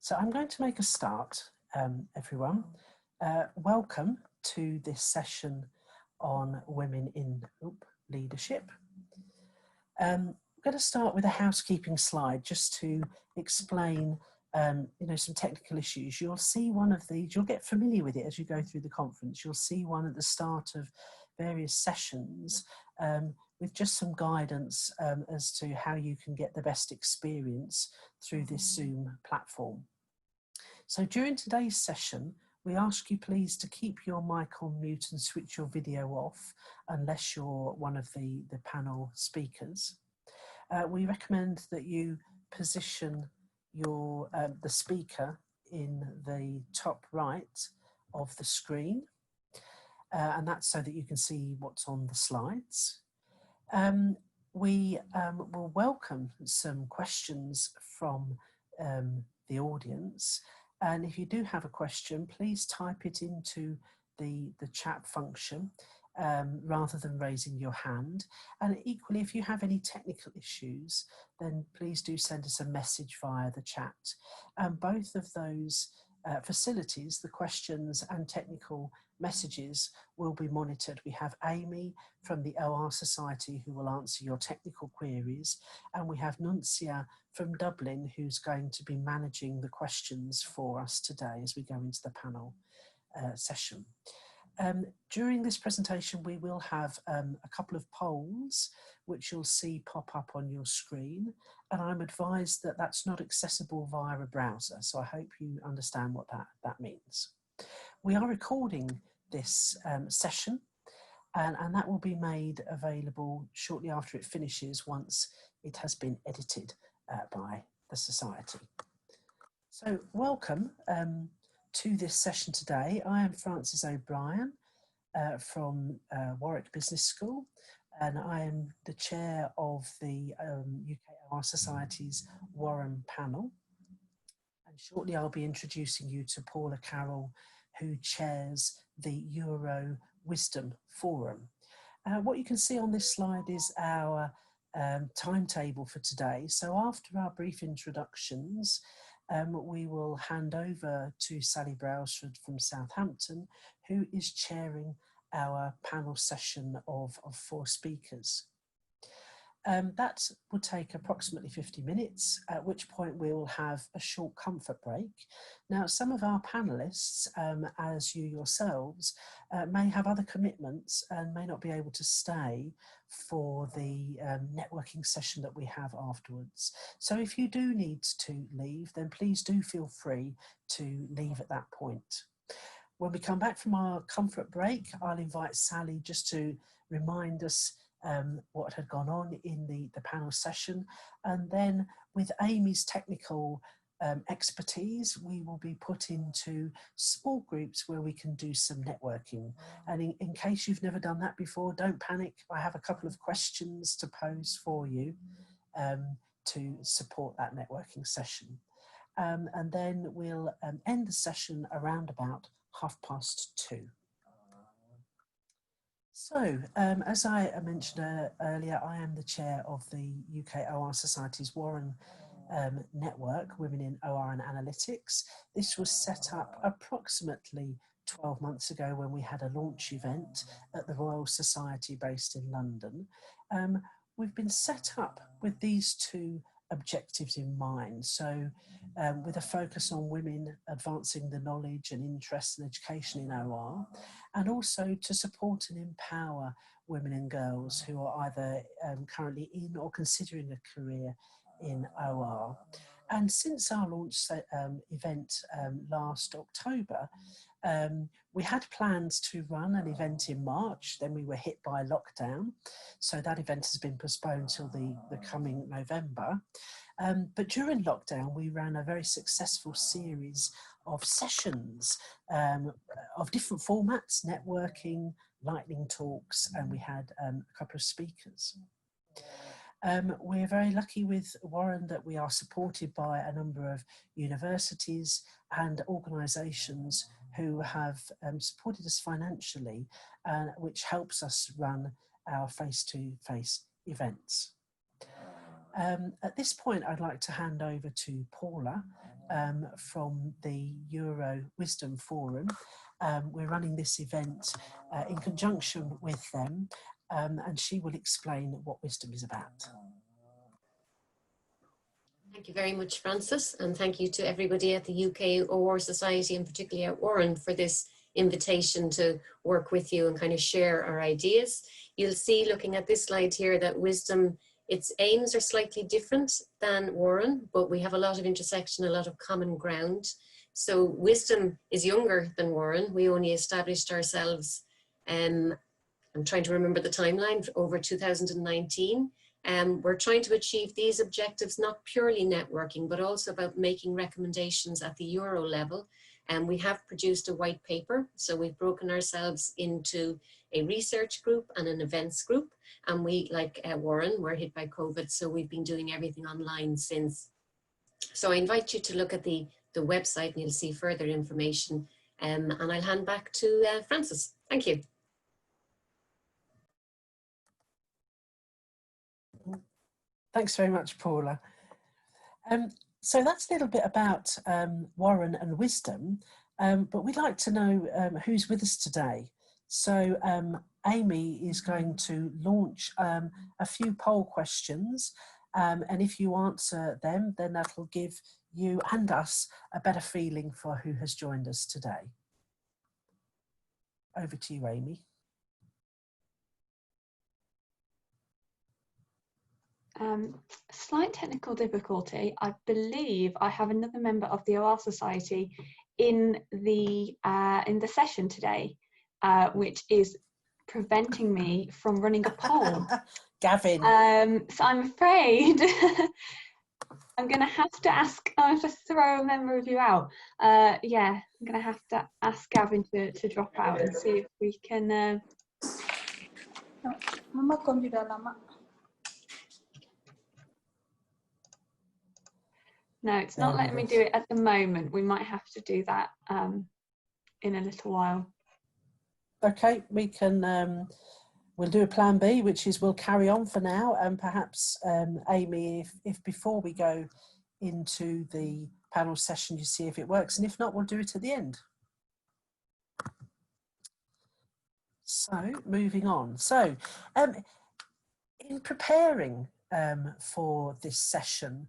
So I'm going to make a start, everyone. Welcome to this session on women in leadership. I'm going to start with a housekeeping slide just to explain some technical issues. You'll see one of these, you'll get familiar with it as you go through the conference. You'll see one at the start of various sessions with just some guidance as to how you can get the best experience through this Zoom platform. So during today's session, we ask you please to keep your mic on mute and switch your video off unless you're one of the panel speakers. We recommend that you position your the speaker in the top right of the screen, and that's so that you can see what's on the slides. We will welcome some questions from the audience, and if you do have a question, please type it into the chat function rather than raising your hand. And equally, if you have any technical issues, then please do send us a message via the chat. And both of those facilities, the questions and technical messages, will be monitored. We have Amy from the OR Society who will answer your technical queries, and we have Nuncia from Dublin who's going to be managing the questions for us today as we go into the panel session. During this presentation, we will have a couple of polls which you'll see pop up on your screen, and I'm advised that that's not accessible via a browser, so I hope you understand what that means. We are recording this session, and that will be made available shortly after it finishes once it has been edited by the Society. So welcome to this session today. I am Frances O'Brien from Warwick Business School, and I am the chair of the UK OR Society's woran panel. And shortly I'll be introducing you to Paula Carroll, who chairs the Euro Wisdom Forum. What you can see on this slide is our timetable for today. So after our brief introductions, we will hand over to Sally Brailsford from Southampton, who is chairing our panel session of 4 speakers. That will take approximately 50 minutes, at which point we will have a short comfort break. Now, some of our panellists, as you yourselves, may have other commitments and may not be able to stay for the networking session that we have afterwards. So if you do need to leave, then please do feel free to leave at that point. When we come back from our comfort break, I'll invite Sally just to remind us what had gone on in the panel session, and then with Amy's technical expertise, we will be put into small groups where we can do some networking. And in case you've never done that before, don't panic. I have a couple of questions to pose for you to support that networking session. And then we'll end the session around about 2:30. So, as I mentioned earlier, I am the chair of the UK OR Society's woran network, Women in OR and Analytics. This was set up approximately 12 months ago when we had a launch event at the Royal Society based in London. We've been set up with these 2 objectives in mind. So with a focus on women advancing the knowledge and interest and education in OR, and also to support and empower women and girls who are either currently in or considering a career in OR. And since our launch event last October, we had plans to run an event in March, then we were hit by lockdown. So that event has been postponed till the coming November. But during lockdown, we ran a very successful series of sessions of different formats, networking, lightning talks, and we had a couple of speakers. We're very lucky with woran that we are supported by a number of universities and organisations who have supported us financially, which helps us run our face-to-face events. At this point, I'd like to hand over to Paula from the Euro Wisdom Forum. We're running this event in conjunction with them, and she will explain what wisdom is about. Thank you very much, Francis, and thank you to everybody at the UK OR Society, and particularly at Woran, for this invitation to work with you and kind of share our ideas. You'll see, looking at this slide here, that wisdom, its aims are slightly different than Woran, but we have a lot of intersection, a lot of common ground. So wisdom is younger than Woran. We only established ourselves, I'm trying to remember the timeline, over 2019. We're trying to achieve these objectives, not purely networking, but also about making recommendations at the Euro level. And we have produced a white paper. So we've broken ourselves into a research group and an events group. And we, like Woran, we're hit by COVID, so we've been doing everything online since. So I invite you to look at the website and you'll see further information. And I'll hand back to Francis. Thank you. Thanks very much, Paula. So that's a little bit about Woran and wisdom, but we'd like to know who's with us today. So Amy is going to launch a few poll questions, and if you answer them, then that'll give you and us a better feeling for who has joined us today. Over to you, Amy. Slight technical difficulty. I believe I have another member of the OR Society in the session today, which is preventing me from running a poll. Gavin. So I'm afraid I'm going to have to ask. I have to throw a member of you out. Yeah, I'm going to have to ask Gavin to drop out and see if we can. Mama computer lama. No, it's not letting me do it at the moment. We might have to do that in a little while. Okay, we can, we'll do a plan B, which is we'll carry on for now, and perhaps Amy, if before we go into the panel session, you see if it works, and if not, we'll do it at the end. So, moving on. So, in preparing for this session,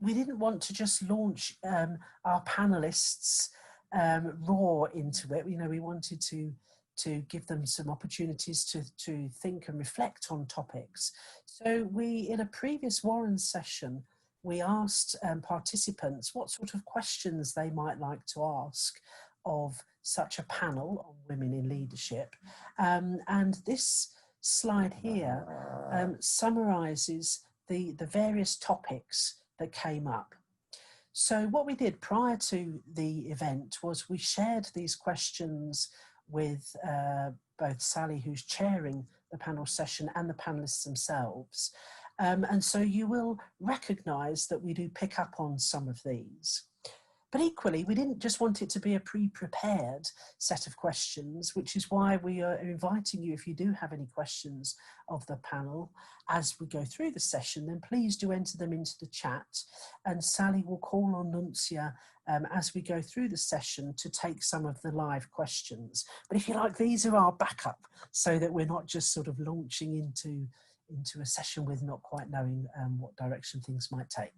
we didn't want to just launch our panelists raw into it. You know, we wanted to give them some opportunities to think and reflect on topics. So we, in a previous Woran session, we asked participants what sort of questions they might like to ask of such a panel on women in leadership. And this slide here summarises the various topics that came up. So what we did prior to the event was we shared these questions with both Sally, who's chairing the panel session, and the panelists themselves. And so you will recognise that we do pick up on some of these. But equally, we didn't just want it to be a pre-prepared set of questions, which is why we are inviting you, if you do have any questions of the panel as we go through the session, then please do enter them into the chat, and Sally will call on Nuncia as we go through the session to take some of the live questions. But if you like, these are our backup, so that we're not just sort of launching into a session with not quite knowing what direction things might take.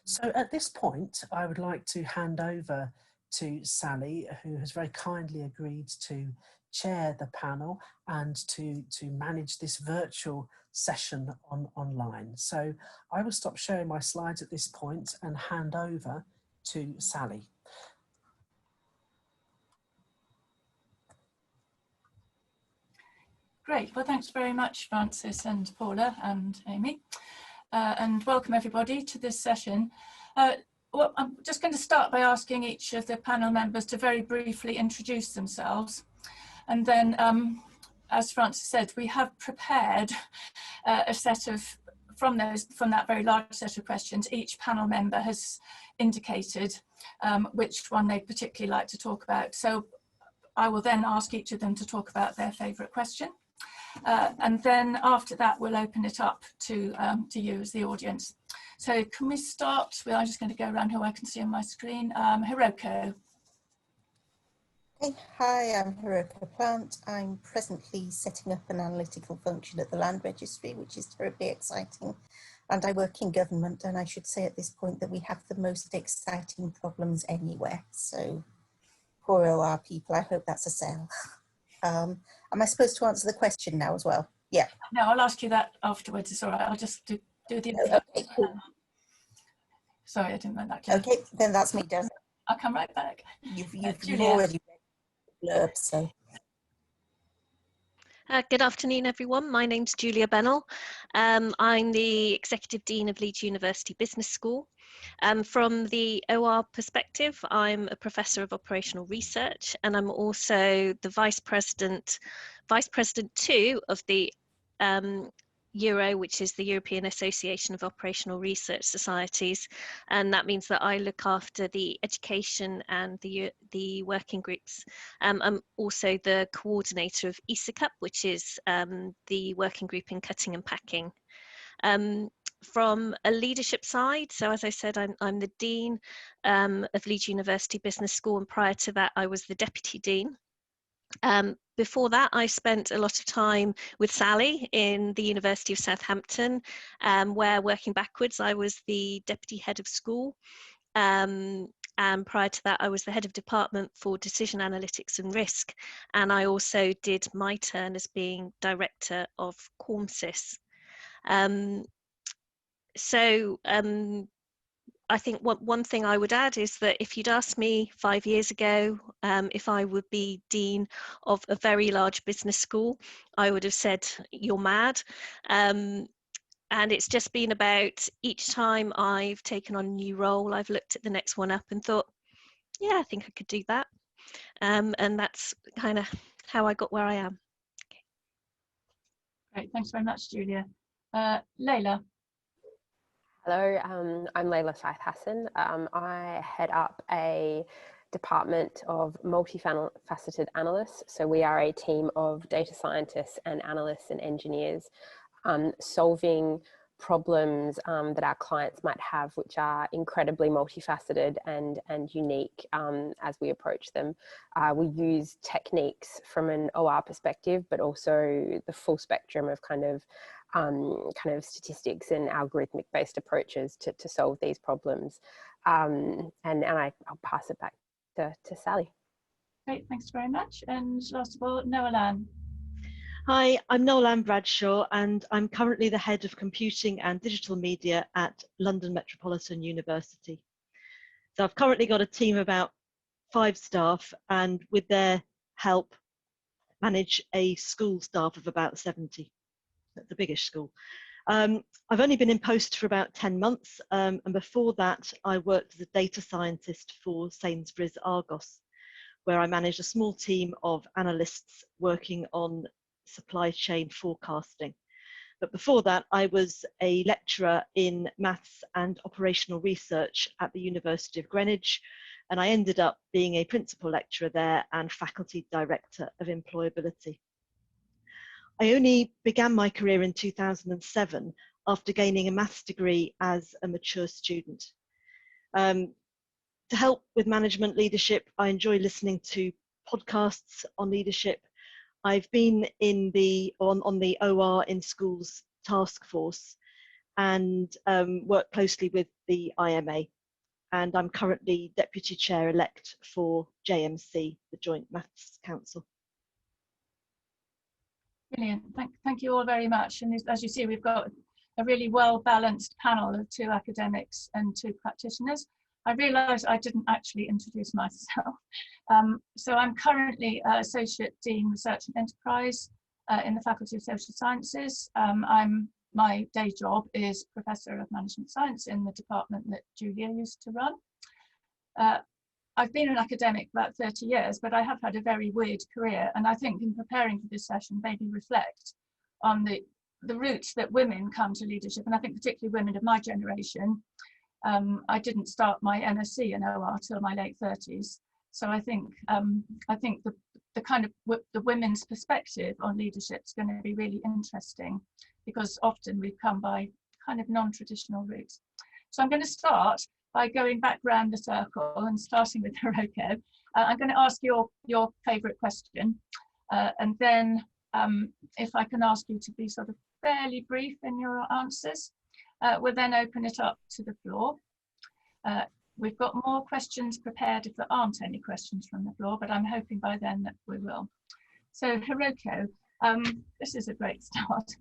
So at this point, I would like to hand over to Sally, who has very kindly agreed to chair the panel and to manage this virtual session online. So I will stop sharing my slides at this point and hand over to Sally. Great, well, thanks very much, Francis and Paula and Amy. And welcome everybody to this session. Well, I'm just going to start by asking each of the panel members to very briefly introduce themselves. And then, as Francis said, we have prepared a set of, from that very large set of questions, each panel member has indicated which one they'd particularly like to talk about. So I will then ask each of them to talk about their favourite question. And then after that, we'll open it up to you as the audience. So can we start with, I'm just going to go around who I can see on my screen. Hiroko. Hey, hi, I'm Hiroko Plant. I'm presently setting up an analytical function at the Land Registry, which is terribly exciting. And I work in government, and I should say at this point that we have the most exciting problems anywhere. So poor OR people, I hope that's a sell. Am I supposed to answer the question now as well? Yeah. No, I'll ask you that afterwards. It's all right. I'll just do the Okay, cool. Sorry, I didn't make that clear. Okay, then that's me done. I'll come right back. You've already read the blurb, so. Good afternoon, everyone. My name's Julia Bennell. I'm the Executive Dean of Leeds University Business School. From the OR perspective, I'm a Professor of Operational Research, and I'm also the Vice President 2 of the Euro, which is the European Association of Operational Research Societies, and that means that I look after the education and the working groups. I'm also the coordinator of ESACUP, which is the working group in cutting and packing. From a leadership side, so as I said, I'm the Dean of Leeds University Business School, and prior to that I was the Deputy Dean. Before that, I spent a lot of time with Sally in the University of Southampton, where, working backwards, I was the Deputy Head of School. And prior to that, I was the Head of Department for Decision Analytics and Risk. And I also did my turn as being Director of QuormSys. I think one thing I would add is that if you'd asked me 5 years ago if I would be Dean of a very large business school, I would have said, you're mad. And it's just been about, each time I've taken on a new role, I've looked at the next one up and thought, yeah, I think I could do that. And that's kind of how I got where I am. Okay. Great, thanks very much, Julia. Layla. Hello, I'm Layla Saith Hassan. I head up a department of multifaceted analysts. So we are a team of data scientists and analysts and engineers solving problems that our clients might have, which are incredibly multifaceted and unique as we approach them. We use techniques from an OR perspective, but also the full spectrum of kind of statistics and algorithmic based approaches to solve these problems. And I'll pass it back to Sally. Great, thanks very much. And last of all, Noelan. Hi, I'm Noelan Bradshaw, and I'm currently the Head of Computing and Digital Media at London Metropolitan University. So I've currently got a team of about 5 staff, and with their help, manage a school staff of about 70. That's the biggest school. I've only been in post for about 10 months, and before that I worked as a data scientist for Sainsbury's Argos, where I managed a small team of analysts working on supply chain forecasting. But before that, I was a lecturer in maths and operational research at the University of Greenwich, and I ended up being a principal lecturer there and faculty director of employability. I only began my career in 2007 after gaining a maths degree as a mature student. To help with management leadership, I enjoy listening to podcasts on leadership. I've been in on the OR in Schools task force and work closely with the IMA. And I'm currently Deputy Chair-elect for JMC, the Joint Maths Council. Brilliant, thank you all very much. And as you see, we've got a really well-balanced panel of 2 academics and 2 practitioners. I realised I didn't actually introduce myself. So I'm currently Associate Dean Research and Enterprise in the Faculty of Social Sciences. My day job is Professor of Management Science in the department that Julia used to run. I've been an academic about 30 years, but I have had a very weird career. And I think in preparing for this session, maybe reflect on the routes that women come to leadership. And I think particularly women of my generation. I didn't start my MSc in OR till my late 30s. So I think the kind of the women's perspective on leadership is going to be really interesting, because often we've come by kind of non-traditional routes. So I'm going to start by going back round the circle and starting with Hiroko. I'm going to ask your favourite question, and then if I can ask you to be sort of fairly brief in your answers, we'll then open it up to the floor. We've got more questions prepared if there aren't any questions from the floor, but I'm hoping by then that we will. So Hiroko, this is a great start.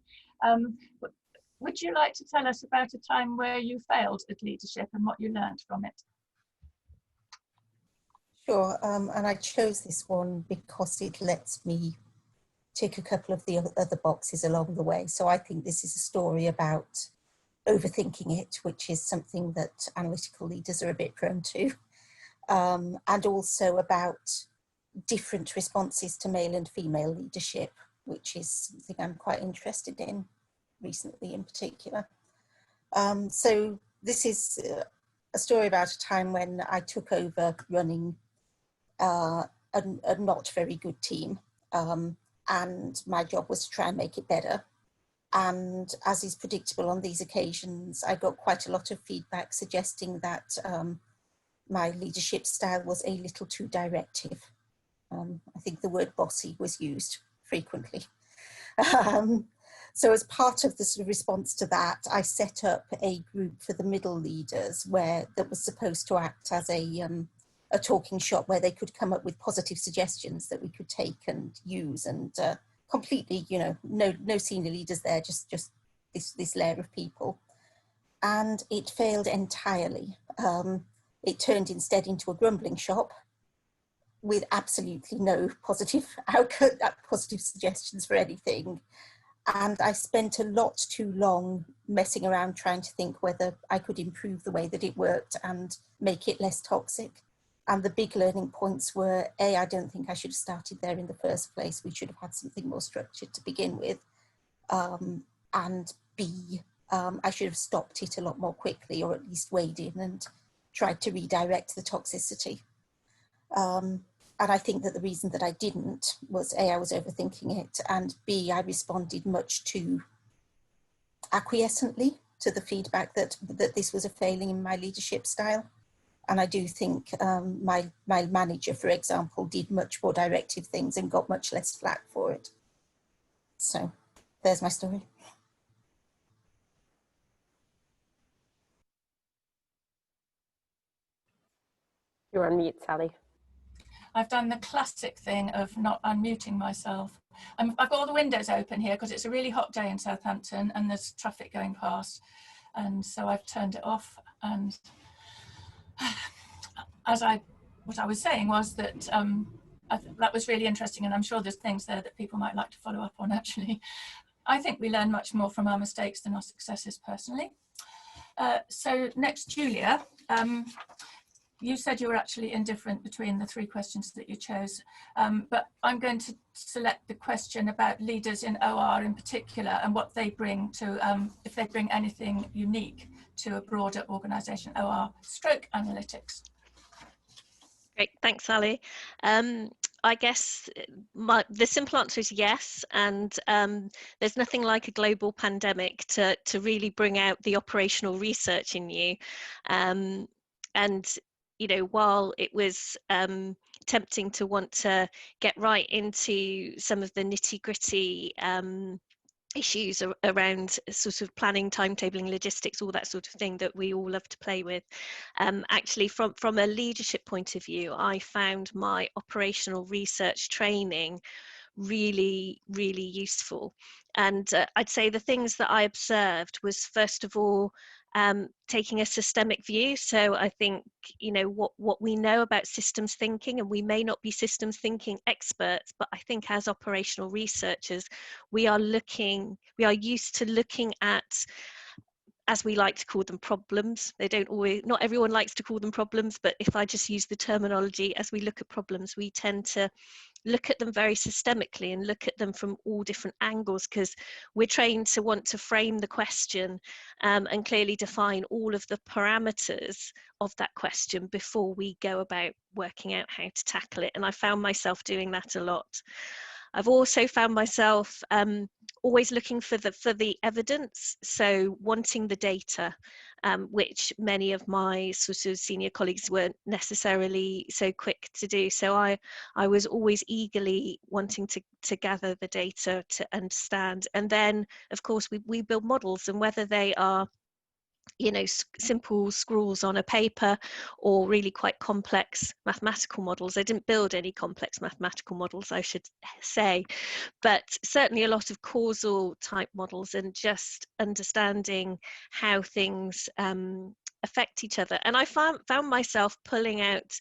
Would you like to tell us about a time where you failed at leadership and what you learned from it? Sure, and I chose this one because it lets me tick a couple of the other boxes along the way. So I think this is a story about overthinking it, which is something that analytical leaders are a bit prone to, and also about different responses to male and female leadership, which is something I'm quite interested in recently in particular. So this is a story about a time when I took over running a not very good team, and my job was to try and make it better. And as is predictable on these occasions, I got quite a lot of feedback suggesting that my leadership style was a little too directive. I think the word bossy was used frequently. So as part of the sort of response to that, I set up a group for the middle leaders that was supposed to act as a talking shop where they could come up with positive suggestions that we could take and use, and completely, no senior leaders there, just this layer of people. And it failed entirely. It turned instead into a grumbling shop with absolutely no positive outcome, positive suggestions for anything. And I spent a lot too long messing around trying to think whether I could improve the way that it worked and make it less toxic. And the big learning points were, A, I don't think I should have started there in the first place. We should have had something more structured to begin with. And B, I should have stopped it a lot more quickly, or at least weighed in and tried to redirect the toxicity. And I think that the reason that I didn't was A, I was overthinking it, and B, I responded much too acquiescently to the feedback that this was a failing in my leadership style. And I do think my manager, for example, did much more directive things and got much less flack for it. So there's my story. You're on mute, Sally. I've done the classic thing of not unmuting myself. I've got all the windows open here because it's a really hot day in Southampton and there's traffic going past. And so I've turned it off. And what I was saying was that that was really interesting, and I'm sure there's things there that people might like to follow up on actually. I think we learn much more from our mistakes than our successes personally. So next, Julia. You said you were actually indifferent between the three questions that you chose, but I'm going to select the question about leaders in OR in particular and what they bring to, if they bring anything unique to a broader organisation, OR stroke analytics. Great, thanks, Sally. I guess the simple answer is yes, and there's nothing like a global pandemic to really bring out the operational research in you. And while it was tempting to want to get right into some of the nitty-gritty issues around sort of planning, timetabling, logistics, all that sort of thing that we all love to play with. Actually, from a leadership point of view, I found my operational research training really, really useful. And I'd say the things that I observed was, first of all, taking a systemic view. So I think, what we know about systems thinking, and we may not be systems thinking experts, but I think as operational researchers, we are used to looking at, as we like to call them, problems. Not everyone likes to call them problems, but if I just use the terminology, as we look at problems, we tend to look at them very systemically and look at them from all different angles, because we're trained to want to frame the question and clearly define all of the parameters of that question before we go about working out how to tackle it. And I found myself doing that a lot. I've also found myself always looking for the evidence, so wanting the data. which many of my sort of senior colleagues weren't necessarily so quick to do. So I was always eagerly wanting to gather the data to understand. And then, of course, we build models, and whether they are, you know, simple scrawls on a paper or really quite complex mathematical models. I didn't build any complex mathematical models, I should say, but certainly a lot of causal type models and just understanding how things affect each other. And I found myself pulling out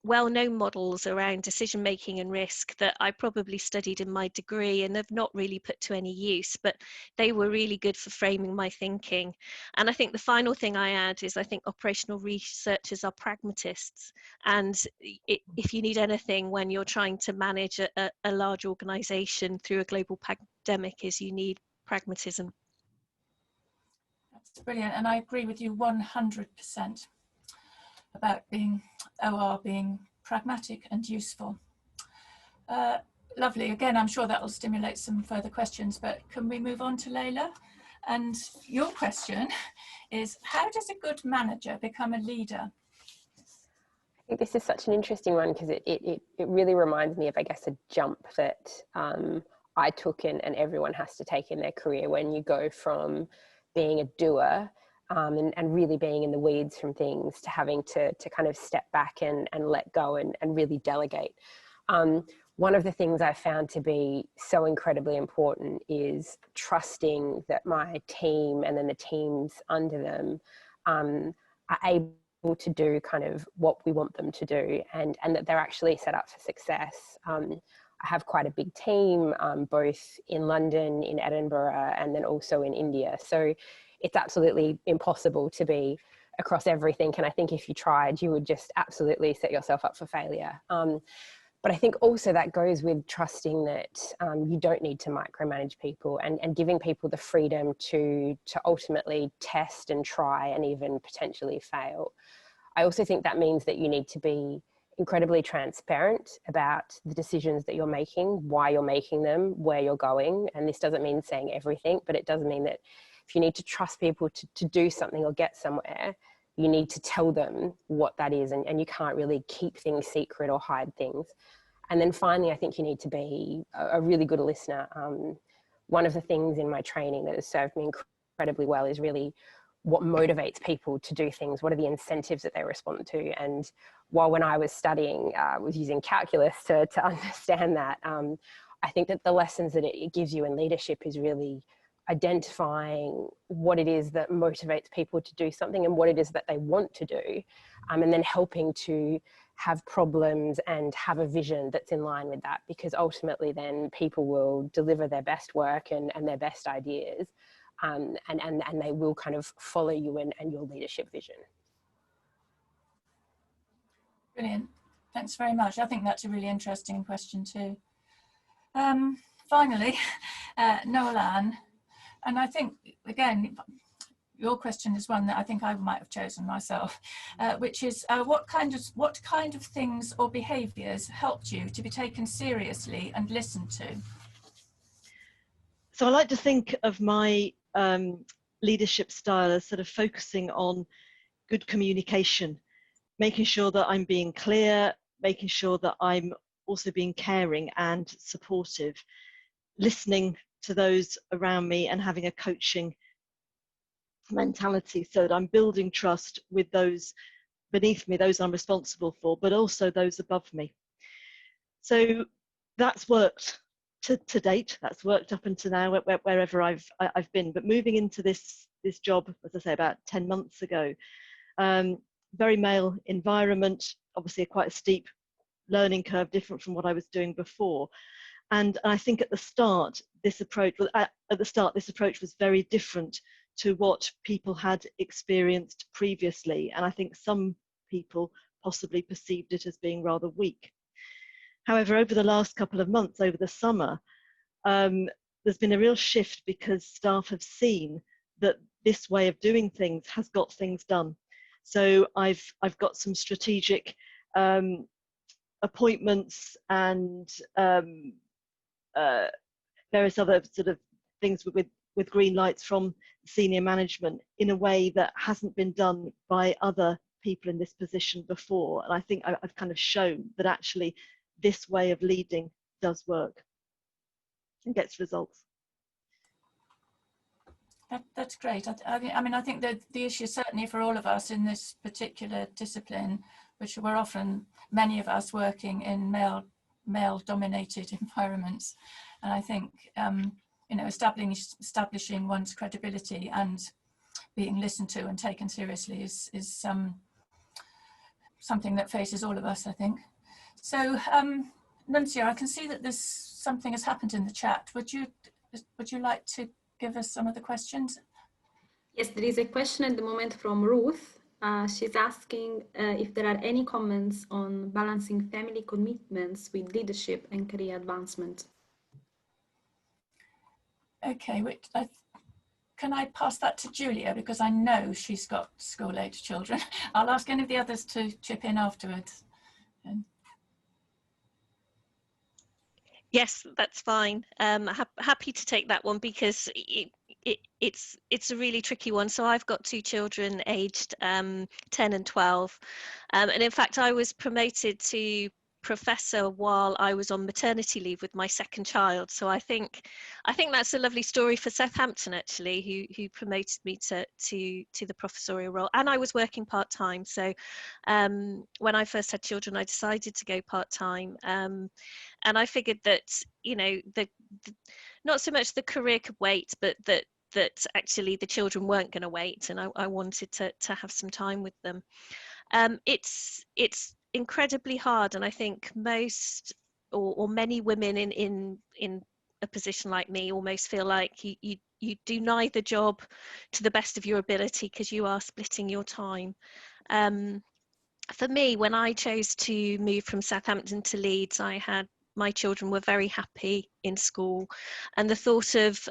well-known models around decision making and risk that I probably studied in my degree and have not really put to any use, but they were really good for framing my thinking. And I think the final thing I add is I think operational researchers are pragmatists, and if you need anything when you're trying to manage a large organization through a global pandemic, is you need pragmatism. That's brilliant, and I agree with you 100% about OR being pragmatic and useful. Lovely. Again, I'm sure that will stimulate some further questions, but can we move on to Layla? And your question is, how does a good manager become a leader? I think this is such an interesting one because it really reminds me of, I guess, a jump that I took and everyone has to take in their career when you go from being a doer and really being in the weeds from things to having to kind of step back and let go and really delegate. One of the things I found to be so incredibly important is trusting that my team and then the teams under them are able to do kind of what we want them to do, and that they're actually set up for success. I have quite a big team, both in London, in Edinburgh, and then also in India. So it's absolutely impossible to be across everything. And I think if you tried, you would just absolutely set yourself up for failure. But I think also that goes with trusting that you don't need to micromanage people and giving people the freedom to ultimately test and try and even potentially fail. I also think that means that you need to be incredibly transparent about the decisions that you're making, why you're making them, where you're going. And this doesn't mean saying everything, but it does mean that if you need to trust people to do something or get somewhere, you need to tell them what that is, and you can't really keep things secret or hide things. And then finally, I think you need to be a really good listener. One of the things in my training that has served me incredibly well is really what motivates people to do things. What are the incentives that they respond to? And while when I was studying, I was using calculus to understand that, I think that the lessons that it gives you in leadership is really identifying what it is that motivates people to do something and what it is that they want to do, and then helping to have problems and have a vision that's in line with that, because ultimately then people will deliver their best work and their best ideas, and they will kind of follow you and your leadership vision. Brilliant. Thanks very much. I think that's a really interesting question too. Finally, Nolan, and I think, again, your question is one that I think I might have chosen myself, which is what kind of things or behaviours helped you to be taken seriously and listened to? So I like to think of my leadership style as sort of focusing on good communication, making sure that I'm being clear, making sure that I'm also being caring and supportive, listening to those around me and having a coaching mentality so that I'm building trust with those beneath me, those I'm responsible for, but also those above me. So that's worked to date, that's worked up until now, wherever I've been. But moving into this job, as I say, about 10 months ago, very male environment, obviously quite a steep learning curve, different from what I was doing before. And I think at the start, this approach was very different to what people had experienced previously. And I think some people possibly perceived it as being rather weak. However, over the last couple of months, over the summer, there's been a real shift because staff have seen that this way of doing things has got things done. So I've got some strategic appointments and various other sort of things with green lights from senior management in a way that hasn't been done by other people in this position before. And I think I've kind of shown that actually this way of leading does work and gets results. That's great. I mean, I think that the issue certainly for all of us in this particular discipline, which we're often, many of us working in male-dominated environments, and I think you know, establishing one's credibility and being listened to and taken seriously is something that faces all of us, I think. So, Nunzio, I can see that there's something has happened in the chat. Would you like to give us some of the questions? Yes, there is a question at the moment from Ruth. She's asking if there are any comments on balancing family commitments with leadership and career advancement. Okay, can I pass that to Julia, because I know she's got school-age children. I'll ask any of the others to chip in afterwards. Yes, that's fine. Happy to take that one because it's a really tricky one. So I've got two children aged 10 and 12, and in fact I was promoted to professor while I was on maternity leave with my second child. So I think that's a lovely story for Southampton, actually, who promoted me to the professorial role, and I was working part-time. So when I first had children, I decided to go part-time, and I figured that, you know, not so much the career could wait, but that actually the children weren't going to wait, and I wanted to have some time with them. It's incredibly hard, and I think most or many women in a position like me almost feel like you do neither job to the best of your ability because you are splitting your time. For me, when I chose to move from Southampton to Leeds, my children were very happy in school, and the thought of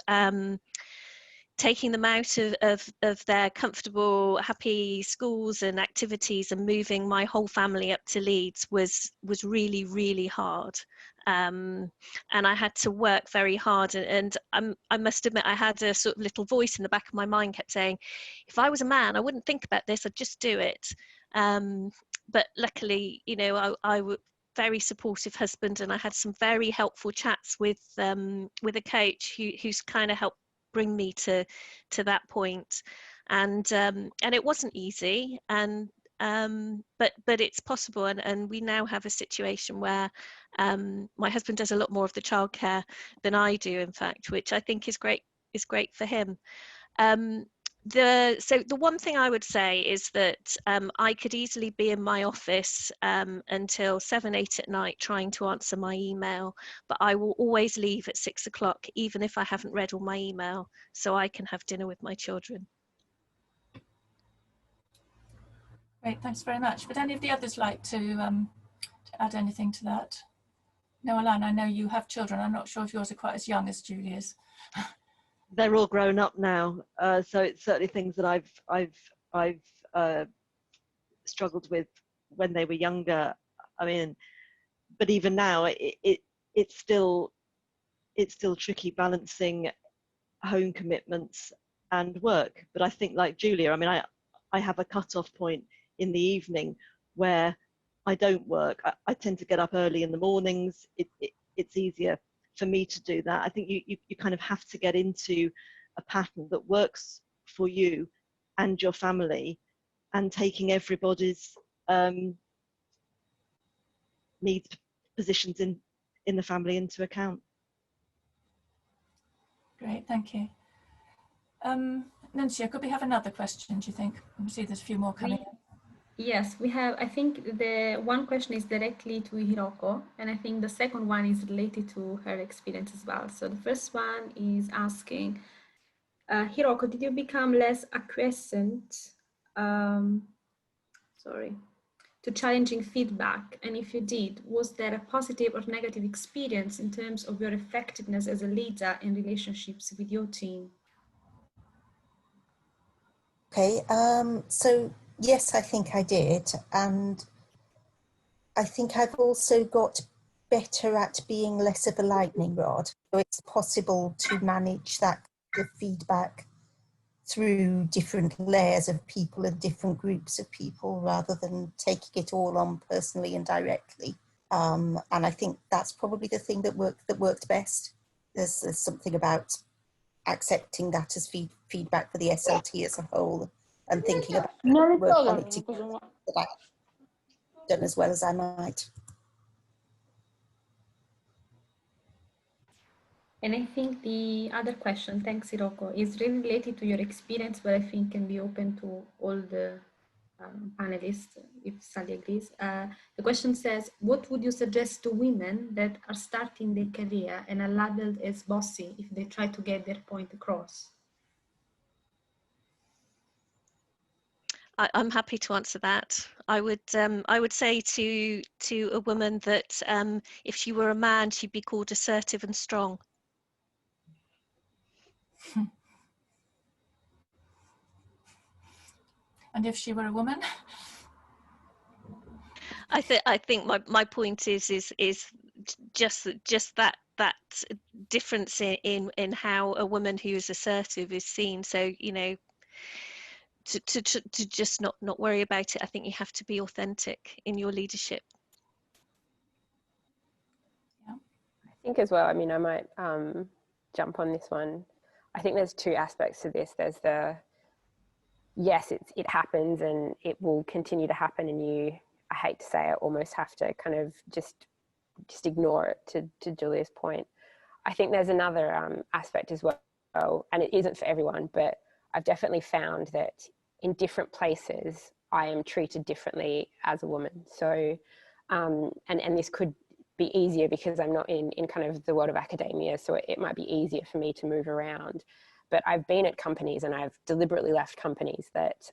taking them out of their comfortable, happy schools and activities and moving my whole family up to Leeds was really, really hard. And I had to work very hard, and I must admit I had a sort of little voice in the back of my mind kept saying, if I was a man, I wouldn't think about this, I'd just do it. But luckily, you know, I was very supportive husband, and I had some very helpful chats with a coach who's kind of helped bring me to that point. And it wasn't easy, and but it's possible, and we now have a situation where my husband does a lot more of the childcare than I do, in fact, which I think is great for him. So the one thing I would say is that I could easily be in my office until 7, 8 at night trying to answer my email, but I will always leave at 6 o'clock, even if I haven't read all my email, so I can have dinner with my children. Great, thanks very much. Would any of the others like to add anything to that? No, Alan, I know you have children. I'm not sure if yours are quite as young as Julia's. They're all grown up now, so it's certainly things that I've struggled with when they were younger. I mean, but even now, it's still tricky balancing home commitments and work. But I think, like Julia, I mean, I have a cut-off point in the evening where I don't work. I tend to get up early in the mornings. It's easier for me to do that. I think you kind of have to get into a pattern that works for you and your family, and taking everybody's needs, positions in the family into account. Great, thank you. Nunzio, could we have another question, do you think? I see there's a few more coming in. Yes, we have, I think the one question is directly to Hiroko, and I think the second one is related to her experience as well. So the first one is asking, Hiroko, did you become less acquiescent to challenging feedback? And if you did, was there a positive or negative experience in terms of your effectiveness as a leader in relationships with your team? Okay, so yes, I think I did. And I think I've also got better at being less of a lightning rod. So it's possible to manage that kind of feedback through different layers of people and different groups of people rather than taking it all on personally and directly. And I think that's probably the thing that worked best. There's something about accepting that as feedback for the SLT as a whole and thinking about work on it together that I've done as well as I might. And I think the other question, thanks Hiroko, is really related to your experience, but I think can be open to all the panelists, if Sally agrees. The question says, what would you suggest to women that are starting their career and are labeled as bossy if they try to get their point across? I'm happy to answer that. I would say to a woman that if she were a man, she'd be called assertive and strong. And if she were a woman? I think my point is just that difference in how a woman who is assertive is seen. So, you know, to just not worry about it. I think you have to be authentic in your leadership. I think as well, I mean, I might jump on this one. I think there's two aspects to this. There's the, yes, it happens and it will continue to happen, and you, I hate to say it, almost have to kind of just ignore it, to Julia's point. I think there's another aspect as well, and it isn't for everyone, but I've definitely found that in different places, I am treated differently as a woman. So, and this could be easier because I'm not in kind of the world of academia, so it might be easier for me to move around. But I've been at companies, and I've deliberately left companies that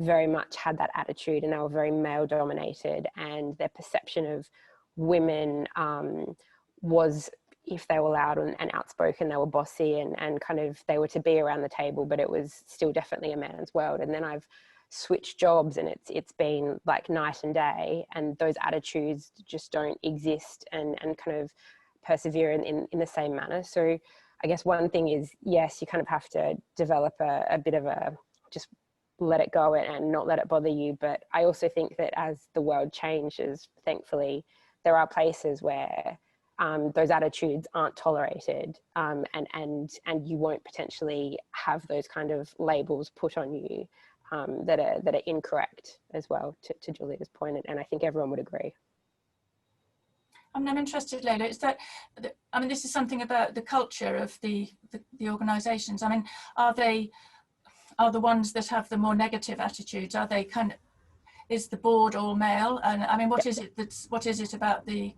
very much had that attitude, and they were very male dominated, and their perception of women was, if they were loud and outspoken, they were bossy and kind of, they were to be around the table, but it was still definitely a man's world. And then I've switched jobs, and it's been like night and day, and those attitudes just don't exist and kind of persevere in the same manner. So I guess one thing is, yes, you kind of have to develop a bit of a, just let it go and not let it bother you. But I also think that as the world changes, thankfully, there are places where those attitudes aren't tolerated, and you won't potentially have those kind of labels put on you that are incorrect as well, to Julia's point, and I think everyone would agree. I'm interested, Leila, is that, I mean, this is something about the culture of the organisations. I mean, are the ones that have the more negative attitudes, are they kind of, is the board all male? And I mean, what is it about the...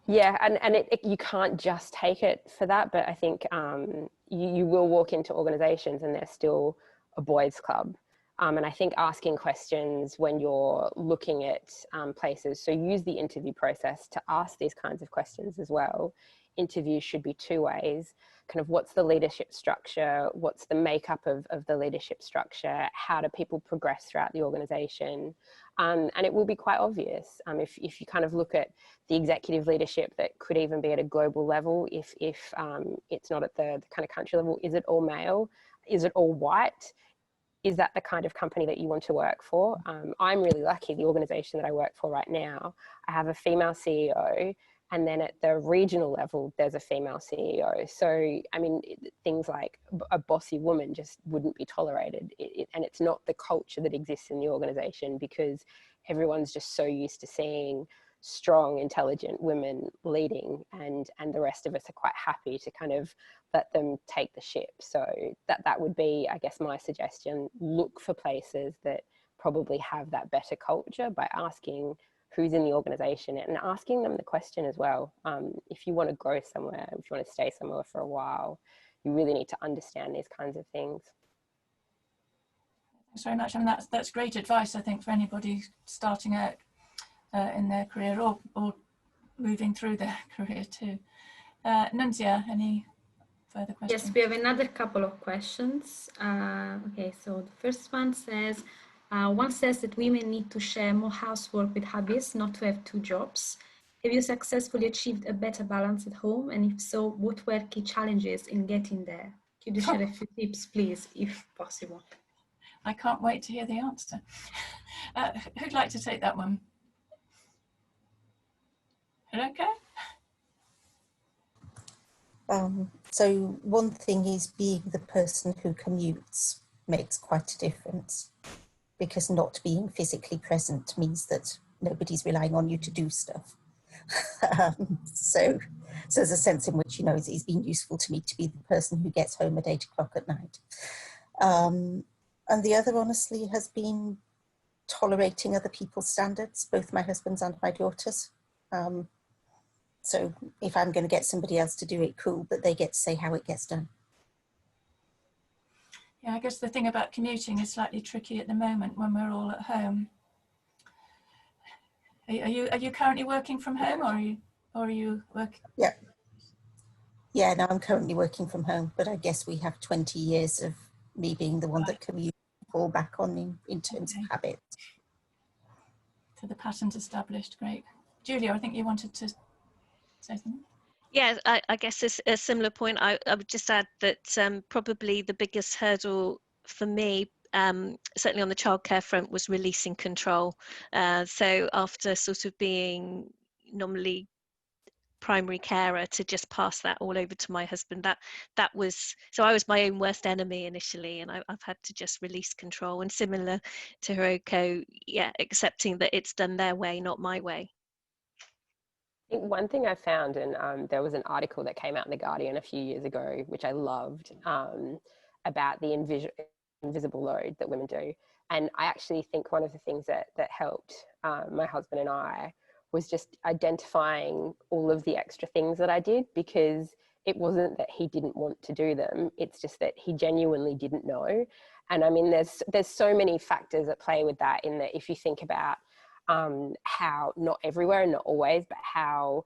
Yeah, and you can't just take it for that, but I think you will walk into organisations and there's still a boys' club. And I think asking questions when you're looking at places, so use the interview process to ask these kinds of questions as well. Interviews should be two ways. Kind of, what's the leadership structure? What's the makeup of the leadership structure? How do people progress throughout the organisation? And it will be quite obvious if you kind of look at the executive leadership that could even be at a global level, if it's not at the kind of country level. Is it all male? Is it all white? Is that the kind of company that you want to work for? I'm really lucky. The organisation that I work for right now, I have a female CEO, and then at the regional level, there's a female CEO. So, I mean, things like a bossy woman just wouldn't be tolerated. And it's not the culture that exists in the organisation, because everyone's just so used to seeing strong, intelligent women leading, and the rest of us are quite happy to kind of let them take the ship. So that would be, I guess, my suggestion. Look for places that probably have that better culture by asking who's in the organisation and asking them the question as well. If you want to grow somewhere, if you want to stay somewhere for a while, you really need to understand these kinds of things. Thanks very much. I mean, that's great advice, I think, for anybody starting out in their career or moving through their career too. Nunzia, any further questions? Yes, we have another couple of questions. Okay, so the first one says, one says that women need to share more housework with hubbies, not to have two jobs. Have you successfully achieved a better balance at home? And if so, what were key challenges in getting there? Could you share a few tips, please, if possible? I can't wait to hear the answer. Who'd like to take that one? Okay. So one thing is being the person who commutes makes quite a difference, because not being physically present means that nobody's relying on you to do stuff. So there's a sense in which, you know, it's been useful to me to be the person who gets home at 8 o'clock at night. And the other, honestly, has been tolerating other people's standards, both my husband's and my daughter's. So if I'm going to get somebody else to do it, cool, but they get to say how it gets done. Yeah, I guess the thing about commuting is slightly tricky at the moment when we're all at home. Are you currently working from home, or are you working? Yeah. Yeah, no, I'm currently working from home, but I guess we have 20 years of me being the one that commutes fall back on in terms of habit. So the pattern's established, great. Julia, I think you wanted to say something. Yeah, I guess it's a similar point. I would just add that probably the biggest hurdle for me, certainly on the childcare front, was releasing control. So after sort of being nominally primary carer, to just pass that all over to my husband, that was, so I was my own worst enemy initially, and I've had to just release control. And similar to Hiroko, yeah, accepting that it's done their way, not my way. I think one thing I found, and there was an article that came out in The Guardian a few years ago, which I loved, about the invisible load that women do. And I actually think one of the things that helped my husband and I was just identifying all of the extra things that I did, because it wasn't that he didn't want to do them, it's just that he genuinely didn't know. And I mean, there's so many factors at play with that, in that if you think about how, not everywhere and not always, but how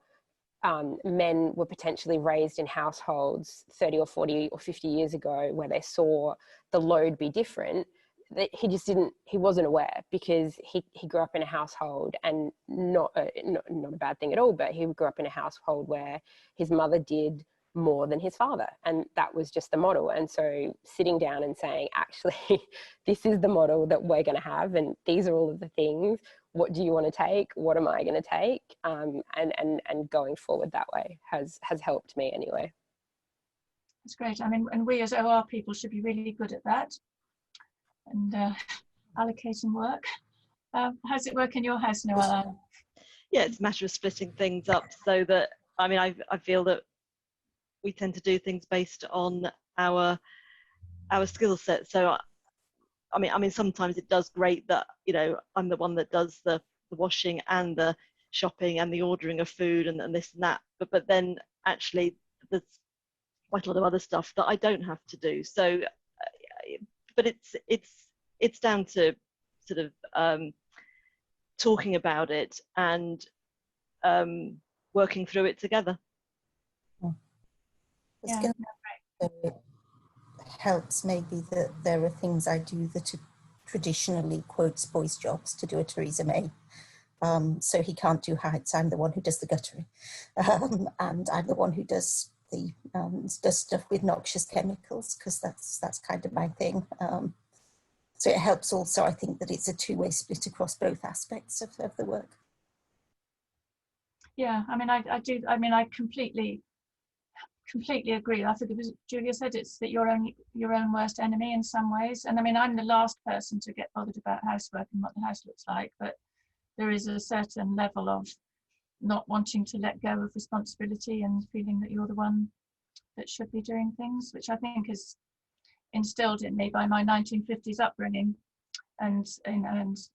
men were potentially raised in households 30 or 40 or 50 years ago where they saw the load be different, that he wasn't aware, because he grew up in a household, and not a bad thing at all, but he grew up in a household where his mother did more than his father, and that was just the model. And so sitting down and saying, actually, this is the model that we're going to have, and these are all of the things. What do you want to take? What am I going to take? And going forward that way has helped me anyway. That's great. I mean, and we as OR people should be really good at that, and allocating work. How's it work in your house, Noella? Yeah, it's a matter of splitting things up, so that, I mean, I feel that we tend to do things based on our skill set. So I mean, sometimes it does great that, you know, I'm the one that does the washing and the shopping and the ordering of food and this and that. But then actually there's quite a lot of other stuff that I don't have to do. So, but it's down to sort of talking about it and working through it together. Yeah. It helps maybe that there are things I do that are traditionally, quotes, boys' jobs, to do a Theresa May. So he can't do heights. I'm the one who does the guttering, and I'm the one who does the does stuff with noxious chemicals, because that's kind of my thing. So it helps also, I think, that it's a two-way split across both aspects of the work. Yeah, I mean, I do. I mean, I completely agree. I think it was Julia said, it's that your own worst enemy in some ways. And I mean, I'm the last person to get bothered about housework and what the house looks like, but there is a certain level of not wanting to let go of responsibility and feeling that you're the one that should be doing things, which I think is instilled in me by my 1950s upbringing, and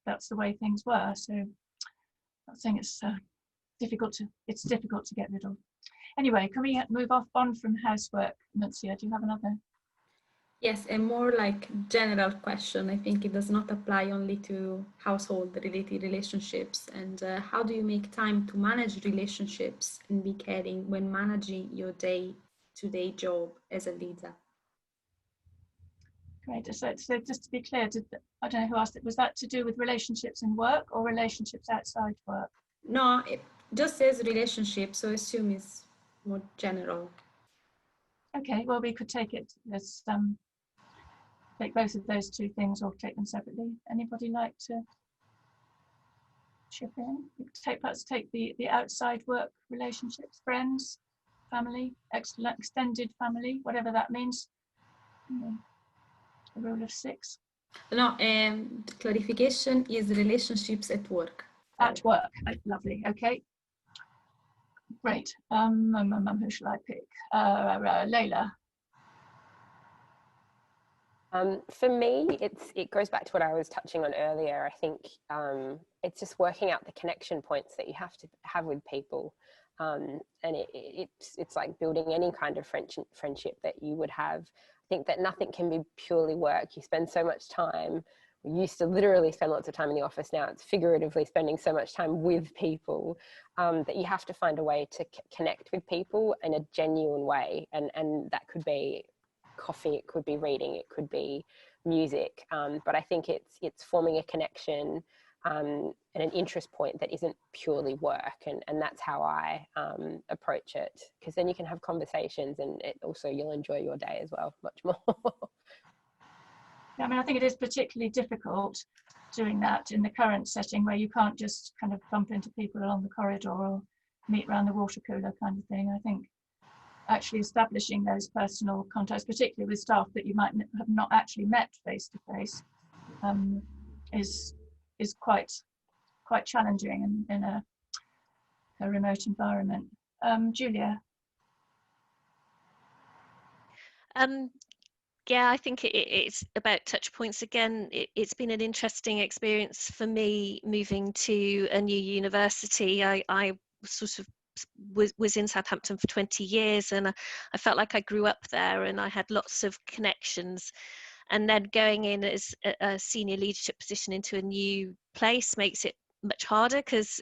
that's the way things were. So I think it's difficult to get rid of. Anyway, can we move on from housework? Nuncia, do you have another? Yes, a more like general question. I think it does not apply only to household related relationships. And how do you make time to manage relationships and be caring when managing your day-to-day job as a leader? Great. So just to be clear, I don't know who asked it, was that to do with relationships in work or relationships outside work? No, it just says relationship, so I assume it's more general. Okay, well, we could take it as take both of those two things or take them separately. Anybody like to chip in? Perhaps take the outside work relationships, friends, family, extended family, whatever that means. The rule of 6. No, clarification is relationships at work. At work, lovely. Okay, great. Who shall I pick? Layla. For me, it goes back to what I was touching on earlier. I think it's just working out the connection points that you have to have with people, and it's like building any kind of friendship that you would have. I think that nothing can be purely work. You spend so much time. We used to literally spend lots of time in the office. Now it's figuratively spending so much time with people that you have to find a way to connect with people in a genuine way, and that could be coffee, it could be reading, it could be music, but I think it's forming a connection and an interest point that isn't purely work, and that's how I approach it, because then you can have conversations, and also you'll enjoy your day as well much more. Yeah, I mean, I think it is particularly difficult doing that in the current setting where you can't just kind of bump into people along the corridor or meet around the water cooler kind of thing. I think actually establishing those personal contacts, particularly with staff that you might have not actually met face to face, is quite challenging in a remote environment. Julia. Yeah, I think it's about touch points again. It's been an interesting experience for me moving to a new university. I sort of was in Southampton for 20 years, and I felt like I grew up there, and I had lots of connections. And then going in as a senior leadership position into a new place makes it much harder, because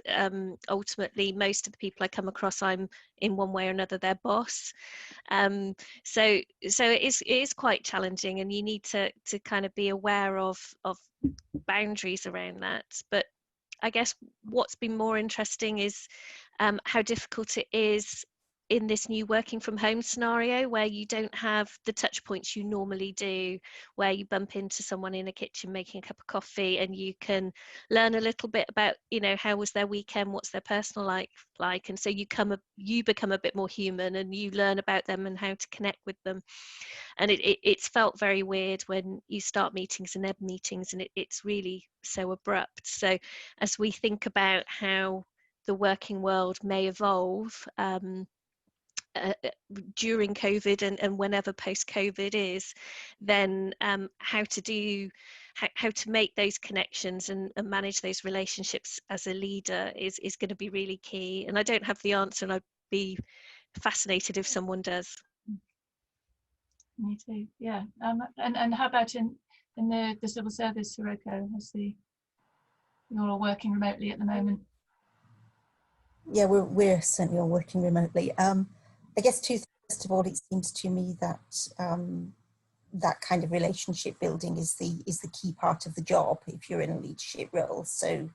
ultimately most of the people I come across, I'm in one way or another their boss. So it is quite challenging, and you need to kind of be aware of boundaries around that. But I guess what's been more interesting is how difficult it is in this new working from home scenario, where you don't have the touch points you normally do, where you bump into someone in a kitchen making a cup of coffee, and you can learn a little bit about, how was their weekend, what's their personal life like, and so you become a bit more human, and you learn about them and how to connect with them. And it's felt very weird when you start meetings and end meetings, and it's really so abrupt. So as we think about how the working world may evolve during COVID and whenever post-COVID is, then how to make those connections and manage those relationships as a leader is going to be really key. And I don't have the answer, and I'd be fascinated if someone does. Me too. Yeah. And how about in the civil service, Hiroko? You're all working remotely at the moment. Yeah, we're certainly all working remotely. I guess two things. First of all, it seems to me that that kind of relationship building is the key part of the job if you're in a leadership role. So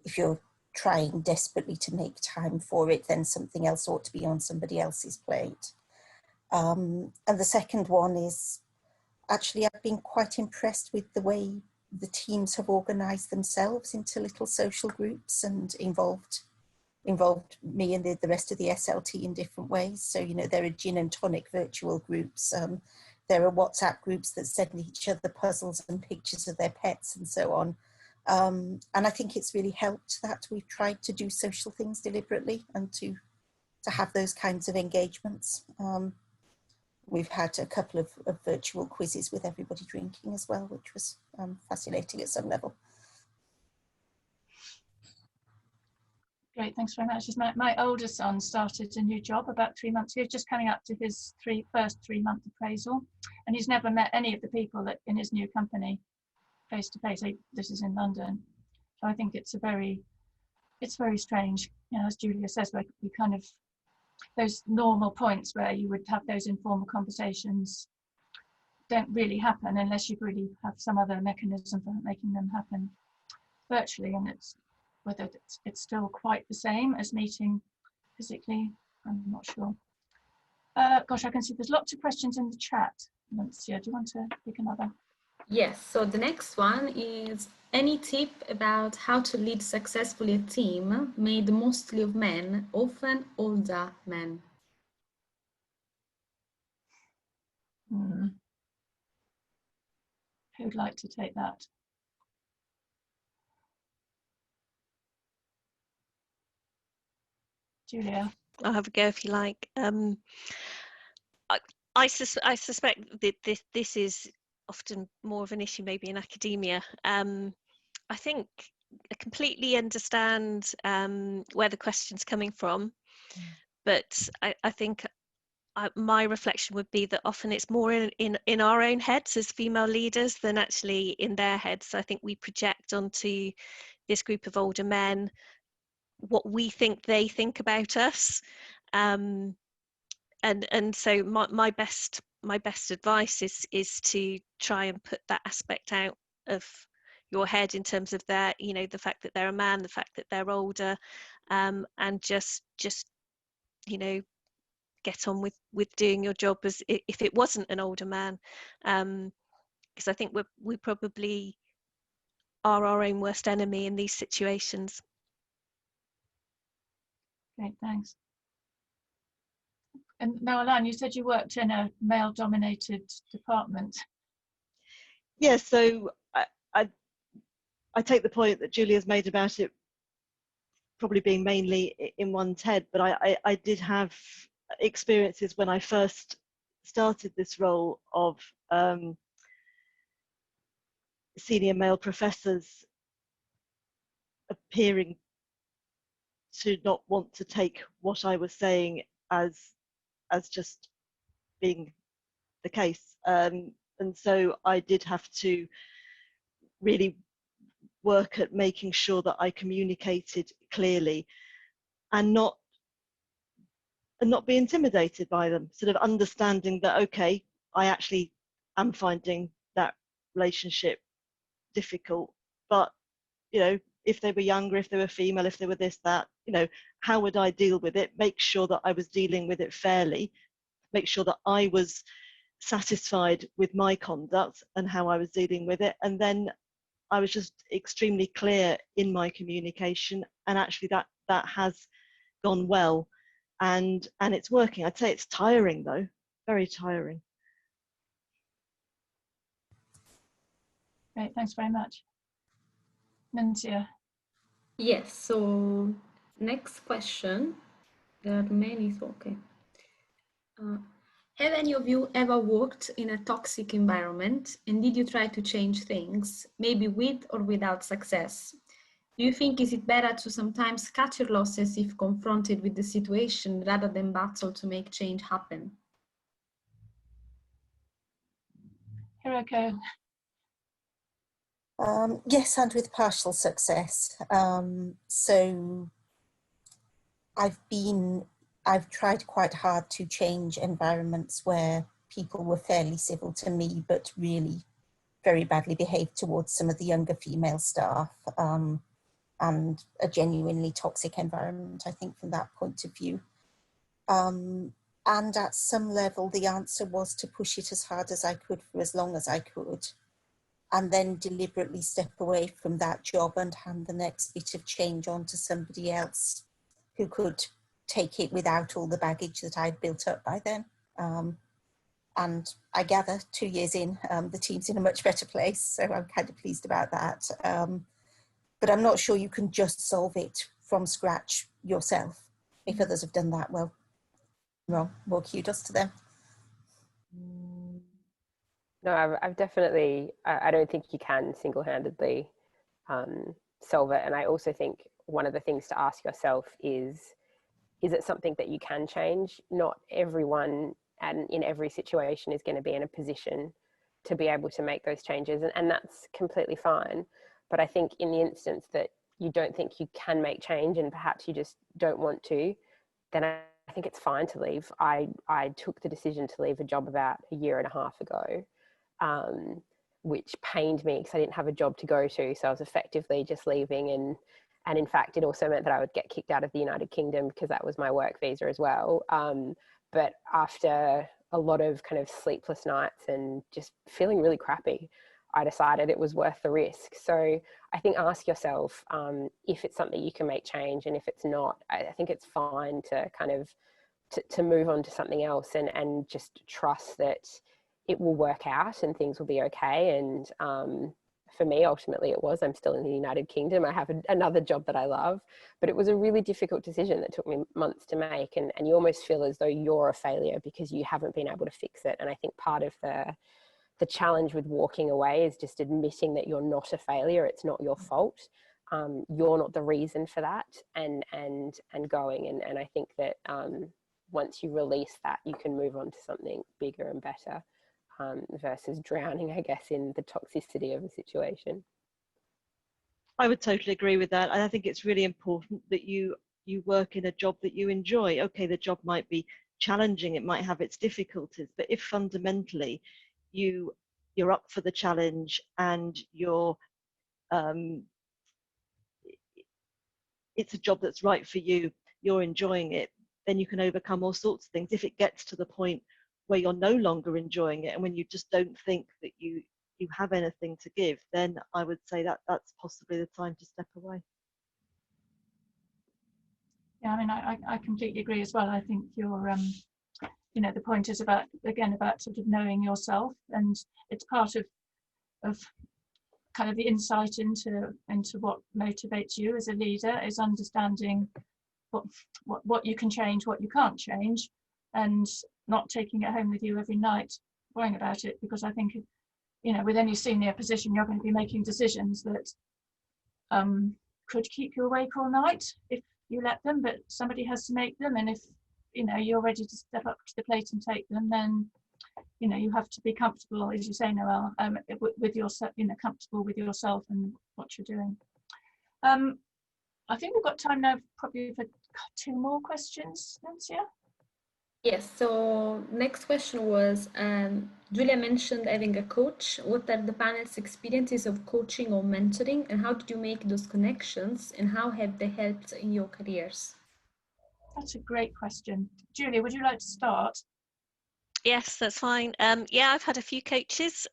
if you're trying desperately to make time for it, then something else ought to be on somebody else's plate. And the second one is, actually, I've been quite impressed with the way the teams have organised themselves into little social groups and involved me and the rest of the SLT in different ways. So, there are gin and tonic virtual groups. There are WhatsApp groups that send each other puzzles and pictures of their pets and so on. And I think it's really helped that we've tried to do social things deliberately and to have those kinds of engagements. We've had a couple of virtual quizzes with everybody drinking as well, which was fascinating at some level. Great, thanks very much. My older son started a new job about 3 months ago, just coming up to his first 3-month appraisal, and he's never met any of the people that in his new company face to face. This is in London, so I think it's very strange. As Julia says, we kind of, those normal points where you would have those informal conversations don't really happen unless you really have some other mechanism for making them happen virtually, and whether it's still quite the same as meeting physically, I'm not sure. Gosh, I can see there's lots of questions in the chat. Nancy, do you want to pick another? Yes, so the next one is, any tip about how to lead successfully a team made mostly of men, often older men? Who'd like to take that? Julia? I'll have a go if you like. I suspect that this is often more of an issue maybe in academia. I think I completely understand where the question's coming from, but I think my reflection would be that often it's more in our own heads as female leaders than actually in their heads. I think we project onto this group of older men what we think they think about us, and so my best advice is to try and put that aspect out of your head in terms of their, you know, the fact that they're a man, the fact that they're older, and just you know, get on with doing your job as if it wasn't an older man, because I think we probably are our own worst enemy in these situations. Great, thanks. And now, Alan, you said you worked in a male-dominated department. Yes, so I take the point that Julia's made about it probably being mainly in one's head, but I did have experiences when I first started this role of senior male professors appearing to not want to take what I was saying as just being the case, and so I did have to really work at making sure that I communicated clearly and not be intimidated by them, sort of understanding that, okay, I actually am finding that relationship difficult, but, you know, if they were younger, if they were female, if they were this, that, you know, how would I deal with it? Make sure that I was dealing with it fairly, make sure that I was satisfied with my conduct and how I was dealing with it. And then I was just extremely clear in my communication, and actually that has gone well, and it's working. I'd say it's tiring though, very tiring. Great, thanks very much. Nancy. Yes, so next question. There are many, so okay. Have any of you ever worked in a toxic environment, and did you try to change things, maybe with or without success? Do you think is it better to sometimes cut your losses if confronted with the situation rather than battle to make change happen? Hiroko. Yes, and with partial success. So I've tried quite hard to change environments where people were fairly civil to me, but really very badly behaved towards some of the younger female staff, and a genuinely toxic environment, I think, from that point of view. And at some level, the answer was to push it as hard as I could for as long as I could, and then deliberately step away from that job and hand the next bit of change on to somebody else who could take it without all the baggage that I'd built up by then. And I gather 2 years in, the team's in a much better place, so I'm kind of pleased about that. But I'm not sure you can just solve it from scratch yourself. If others have done that, well, more kudos to them. No, I've definitely, I don't think you can single-handedly solve it. And I also think one of the things to ask yourself is it something that you can change? Not everyone and in every situation is going to be in a position to be able to make those changes. And that's completely fine. But I think in the instance that you don't think you can make change and perhaps you just don't want to, then I think it's fine to leave. I took the decision to leave a job about 1.5 years ago, which pained me because I didn't have a job to go to. So I was effectively just leaving, and in fact, it also meant that I would get kicked out of the United Kingdom because that was my work visa as well. But after a lot of kind of sleepless nights and just feeling really crappy, I decided it was worth the risk. So I think ask yourself if it's something you can make change, and if it's not, I think it's fine to kind of to move on to something else, and just trust that it will work out and things will be okay. And for me, ultimately it was. I'm still in the United Kingdom. I have another job that I love, but it was a really difficult decision that took me months to make. And you almost feel as though you're a failure because you haven't been able to fix it. And I think part of the challenge with walking away is just admitting that you're not a failure. It's not your fault. You're not the reason for that, and going. And I think that once you release that, you can move on to something bigger and better, versus drowning, I guess, in the toxicity of a situation. I would totally agree with that. And I think it's really important that you work in a job that you enjoy. Okay, the job might be challenging, it might have its difficulties, but if fundamentally you're up for the challenge and it's a job that's right for you, you're enjoying it, then you can overcome all sorts of things. If it gets to the point where you're no longer enjoying it, and when you just don't think that you have anything to give, then I would say that that's possibly the time to step away. Yeah, I mean, I completely agree as well. I think you're, you know, the point is about sort of knowing yourself, and it's part of kind of the insight into what motivates you as a leader is understanding what you can change, what you can't change, and not taking it home with you every night worrying about it. Because I think, you know, with any senior position, you're going to be making decisions that could keep you awake all night if you let them, but somebody has to make them. And if, you know, you're ready to step up to the plate and take them, then, you know, you have to be comfortable, as you say, Noelle, with yourself, you know, comfortable with yourself and what you're doing. I think we've got time now probably for 2 more questions, Nancy. Yes, so next question was, Julia mentioned having a coach. What are the panel's experiences of coaching or mentoring, and how did you make those connections, and how have they helped in your careers? That's a great question. Julia, would you like to start? Yes, that's fine. Yeah, I've had a few coaches.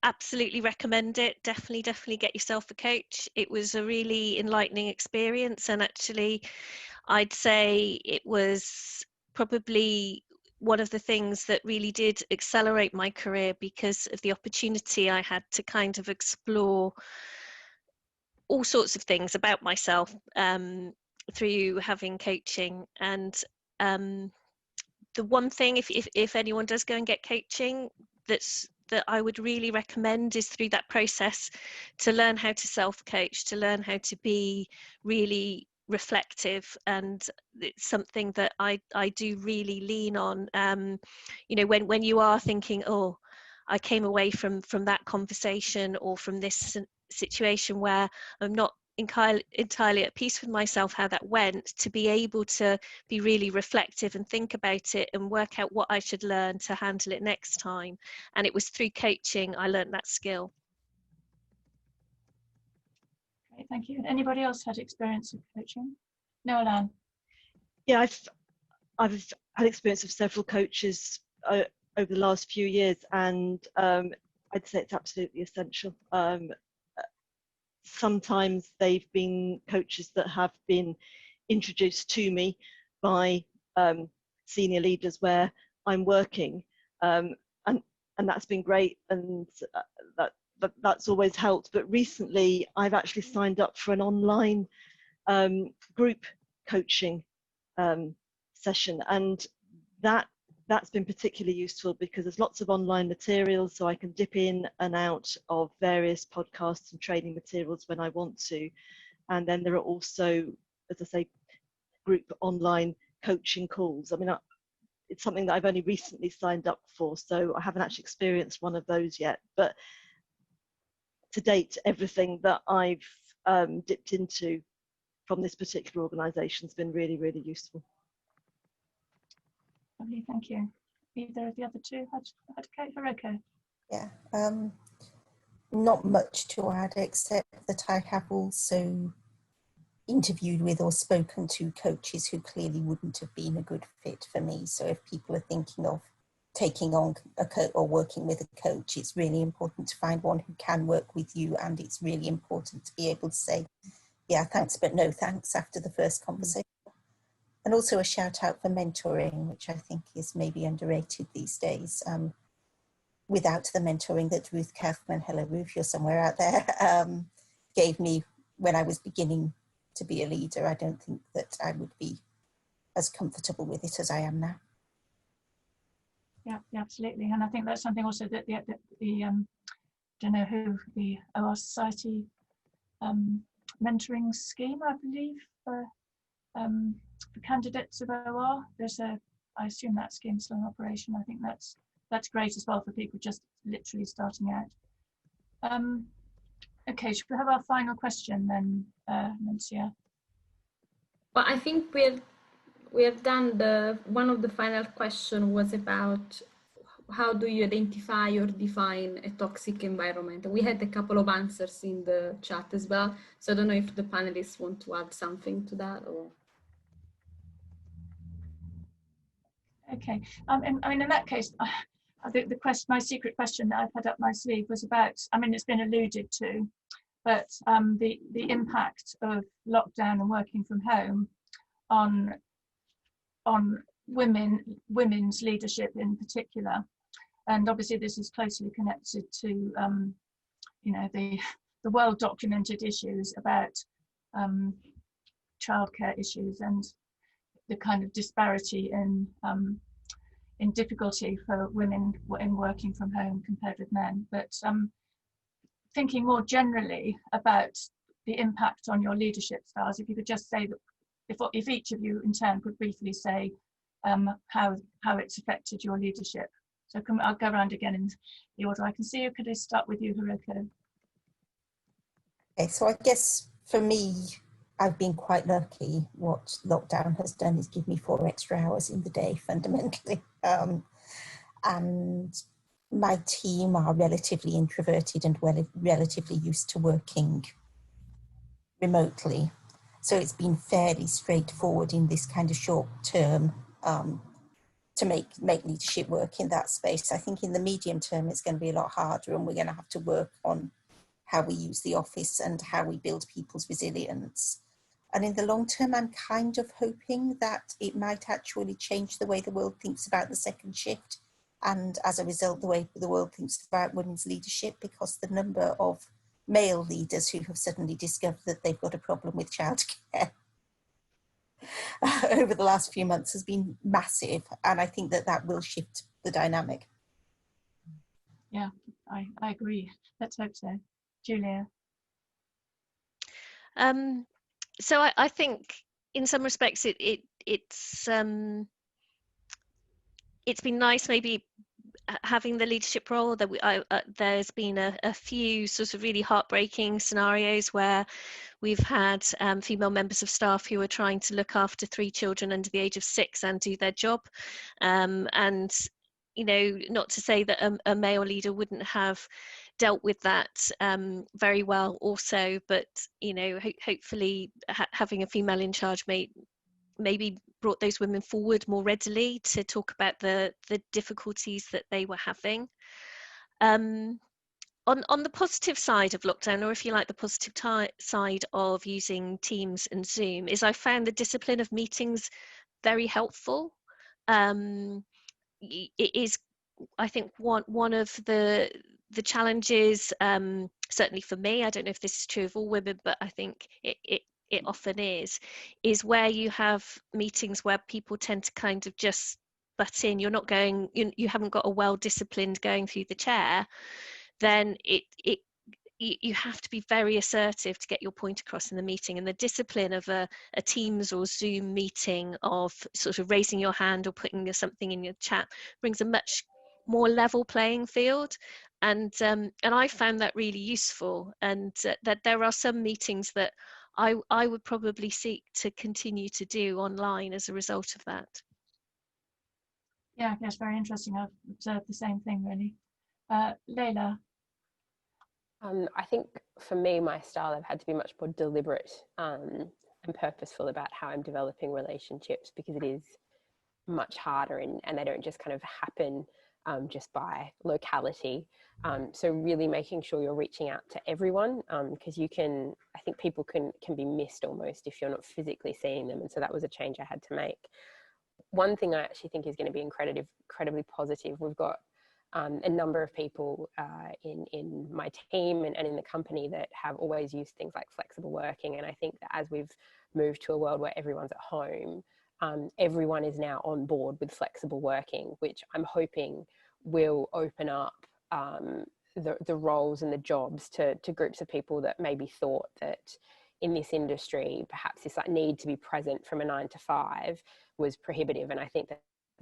Absolutely recommend it. Definitely get yourself a coach. It was a really enlightening experience, and actually I'd say it was probably one of the things that really did accelerate my career, because of the opportunity I had to kind of explore all sorts of things about myself through having coaching. And the one thing, if anyone does go and get coaching, that I would really recommend is through that process to learn how to self-coach, to learn how to be really reflective. And it's something that I do really lean on. You know, when you are thinking, oh, I came away from that conversation or from this situation where I'm not entirely at peace with myself how that went, to be able to be really reflective and think about it and work out what I should learn to handle it next time. And it was through coaching I learned that skill. Great, thank you. Anybody else had experience of coaching? No, Alan. Yeah, I've had experience of several coaches over the last few years, and I'd say it's absolutely essential. Sometimes they've been coaches that have been introduced to me by senior leaders where I'm working, and that's been great, and that's always helped. But recently I've actually signed up for an online group coaching session, and that's been particularly useful because there's lots of online materials, so I can dip in and out of various podcasts and training materials when I want to. And then there are also, as I say, group online coaching calls. I mean, it's something that I've only recently signed up for, so I haven't actually experienced one of those yet. But to date, everything that I've dipped into from this particular organisation has been really, really useful. Lovely, thank you. Either of the other two had Haruka? Yeah, not much to add except that I have also interviewed with or spoken to coaches who clearly wouldn't have been a good fit for me. So if people are thinking of taking on a coach or working with a coach, it's really important to find one who can work with you, and it's really important to be able to say, yeah, thanks, but no thanks after the first conversation. And also a shout out for mentoring, which I think is maybe underrated these days. Without the mentoring that Ruth Kaufman, hello Ruth, you're somewhere out there, gave me when I was beginning to be a leader, I don't think that I would be as comfortable with it as I am now. Yeah, absolutely. And I think that's something also that the don't know who, the OR Society mentoring scheme, I believe, for candidates of OR. There's I assume that scheme's still in operation. I think that's great as well for people just literally starting out. Okay, should we have our final question then, Nancia? Well, I think we have done one of the final question was about how do you identify or define a toxic environment? We had a couple of answers in the chat as well. So I don't know if the panelists want to add something to that or. Okay, I mean, in that case, I think my secret question that I've had up my sleeve was about, I mean, it's been alluded to, but the impact of lockdown and working from home on women's leadership in particular. And obviously this is closely connected to, you know, the well-documented issues about childcare issues and the kind of disparity in difficulty for women in working from home compared with men. But thinking more generally about the impact on your leadership styles, if you could just say that, if each of you in turn could briefly say how it's affected your leadership. So I'll go around again in the order I can see. Could I start with you, Haruka? Okay, so I guess for me, I've been quite lucky. What lockdown has done is give me 4 extra hours in the day, fundamentally. And my team are relatively introverted and relatively used to working remotely. So it's been fairly straightforward in this kind of short term to make leadership work in that space. I think in the medium term, it's going to be a lot harder, and we're going to have to work on how we use the office and how we build people's resilience. And in the long term, I'm kind of hoping that it might actually change the way the world thinks about the second shift. And as a result, the way the world thinks about women's leadership, because the number of male leaders who have suddenly discovered that they've got a problem with childcare over the last few months has been massive. And I think that will shift the dynamic. Yeah, I agree. Let's hope so. Julia? So I think in some respects it's been nice maybe having the leadership role. That there's been a few sort of really heartbreaking scenarios where we've had female members of staff who are trying to look after 3 children under the age of 6 and do their job, and you know, not to say that a male leader wouldn't have dealt with that very well also, but you know, hopefully having a female in charge maybe brought those women forward more readily to talk about the difficulties that they were having. On the positive side of lockdown, or if you like, the positive side of using Teams and Zoom, is I found the discipline of meetings very helpful. It is, I think, one of the challenges, certainly for me, I don't know if this is true of all women, but I think it often is where you have meetings where people tend to kind of just butt in. You're not going, you haven't got a well-disciplined going through the chair, then you have to be very assertive to get your point across in the meeting. And the discipline of a Teams or Zoom meeting, of sort of raising your hand or putting something in your chat, brings a much more level playing field. And I found that really useful, and that there are some meetings that I would probably seek to continue to do online as a result of that. Yeah, that's very interesting. I've observed the same thing, really. Leila? I think for me, my style, I've had to be much more deliberate and purposeful about how I'm developing relationships, because it is much harder, and they don't just kind of happen just by locality. So really making sure you're reaching out to everyone, because I think people can be missed almost if you're not physically seeing them. And so that was a change I had to make. One thing I actually think is going to be incredibly positive, we've got a number of people in my team and in the company that have always used things like flexible working. And I think that as we've moved to a world where everyone's at home, everyone is now on board with flexible working, which I'm hoping will open up the roles and the jobs to groups of people that maybe thought that in this industry, perhaps this need to be present from a 9 to 5 was prohibitive. And I think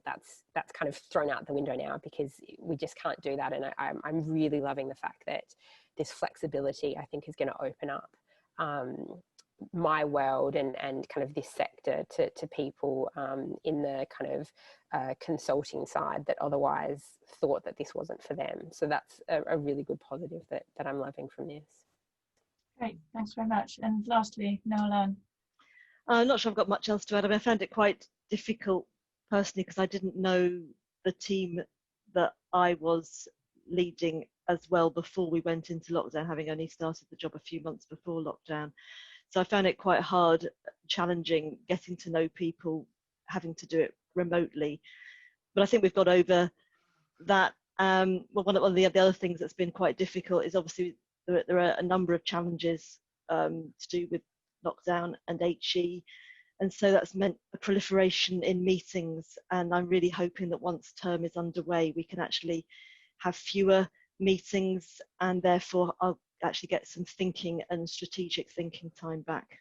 that's kind of thrown out the window now, because we just can't do that. And I'm really loving the fact that this flexibility, I think, is going to open up my world and kind of this sector to people in the kind of consulting side that otherwise thought that this wasn't for them. So that's a really good positive that I'm loving from this. Great, thanks very much. And lastly, Nolan. I'm not sure I've got much else to add. I mean, I found it quite difficult personally because I didn't know the team that I was leading as well before we went into lockdown, having only started the job a few months before lockdown. So I found it quite hard, challenging, getting to know people, having to do it remotely. But I think we've got over that. Well, one of the other things that's been quite difficult is obviously there are a number of challenges to do with lockdown and HE. And so that's meant a proliferation in meetings. And I'm really hoping that once term is underway, we can actually have fewer meetings, and therefore I'll actually get some thinking and strategic thinking time back.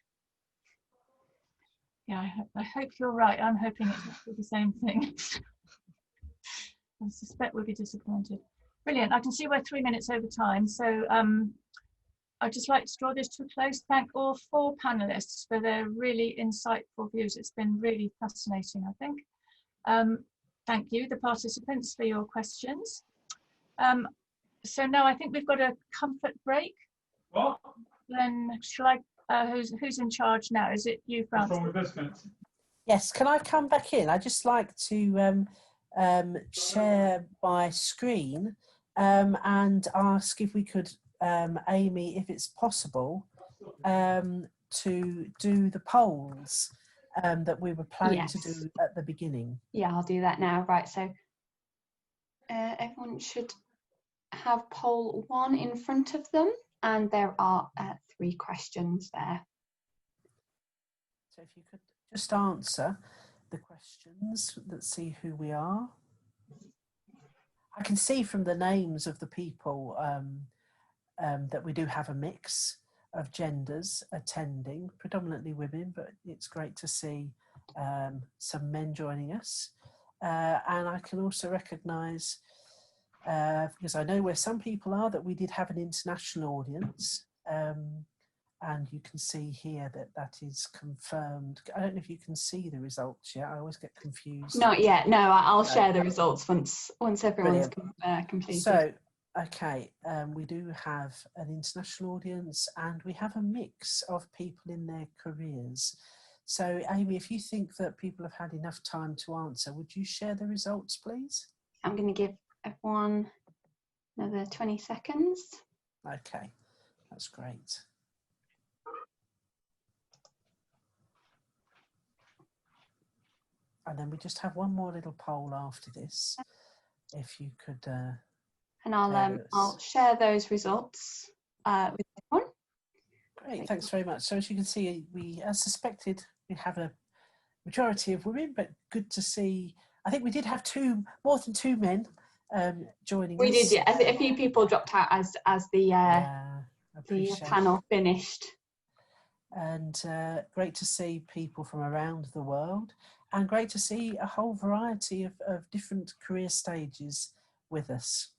Yeah, I hope you're right. I'm hoping it's the same thing. I suspect we'll be disappointed. Brilliant. I can see we're 3 minutes over time. So I'd just like to draw this to a close. Thank all 4 panelists for their really insightful views. It's been really fascinating, I think. Thank you, the participants, for your questions. So now I think we've got a comfort break. What? Then shall I, who's in charge now? Is it you, Francis? What's wrong with biscuits? Yes, can I come back in? I'd just like to share my screen and ask if we could, Amy, if it's possible, to do the polls that we were planning to do at the beginning. Yeah, I'll do that now. Right, so everyone should have poll 1 in front of them, and there are 3 questions there. So if you could just answer the questions, let's see who we are. I can see from the names of the people that we do have a mix of genders attending, predominantly women, but it's great to see some men joining us. And I can also recognise, because I know where some people are, that we did have an international audience. And you can see here that is confirmed. I don't know if you can see the results yet. I always get confused. Not yet. No, I'll share the results once everyone's completed. So, okay, we do have an international audience, and we have a mix of people in their careers. So, Amy, if you think that people have had enough time to answer, would you share the results, please? I'm going to give everyone another 20 seconds. Okay, that's great. And then we just have one more little poll after this, if you could. And I'll share those results with everyone. Great, thanks very much. So as you can see, we, as suspected, we have a majority of women, but good to see. I think we did have more than 2 men joining us. We did, yeah. A few people dropped out as the panel finished. And great to see people from around the world, and great to see a whole variety of different career stages with us.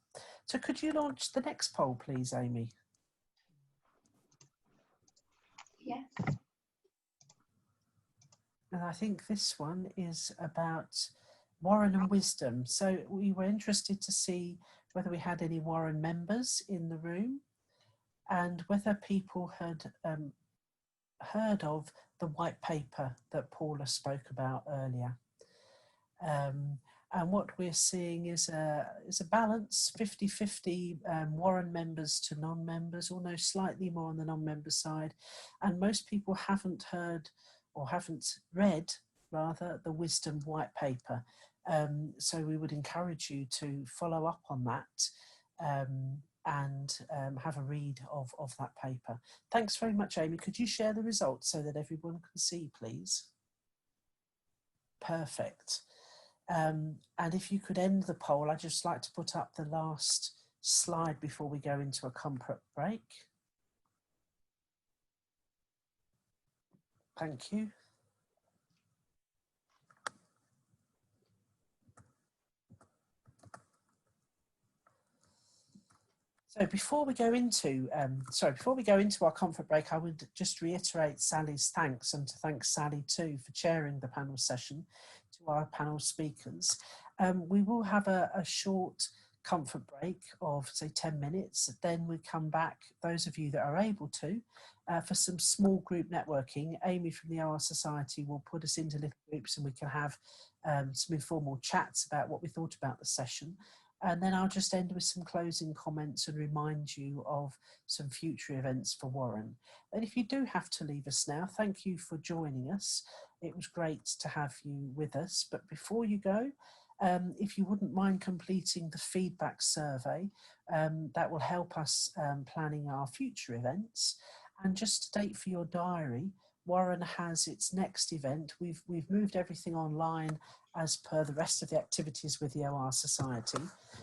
So could you launch the next poll, please, Amy? Yes. And I think this one is about woran and wisdom. So we were interested to see whether we had any woran members in the room, and whether people had heard of the white paper that Paula spoke about earlier. And what we're seeing is a balance, 50-50 woran members to non-members, although slightly more on the non-member side. And most people haven't heard or haven't read, rather, the Wisdom white paper. So we would encourage you to follow up on that and have a read of that paper. Thanks very much, Amy. Could you share the results so that everyone can see, please? Perfect. And if you could end the poll, I'd just like to put up the last slide before we go into a comfort break. Thank you. So before we go into our comfort break, I would just reiterate Sally's thanks, and to thank Sally too for chairing the panel session, to our panel speakers. We will have a short comfort break of say 10 minutes. Then we come back, those of you that are able to, for some small group networking. Amy from the OR Society will put us into little groups and we can have some informal chats about what we thought about the session. And then I'll just end with some closing comments and remind you of some future events for woran. And if you do have to leave us now, thank you for joining us. It was great to have you with us. But before you go, if you wouldn't mind completing the feedback survey, that will help us planning our future events. And just a date for your diary, woran has its next event. We've moved everything online as per the rest of the activities with the OR Society.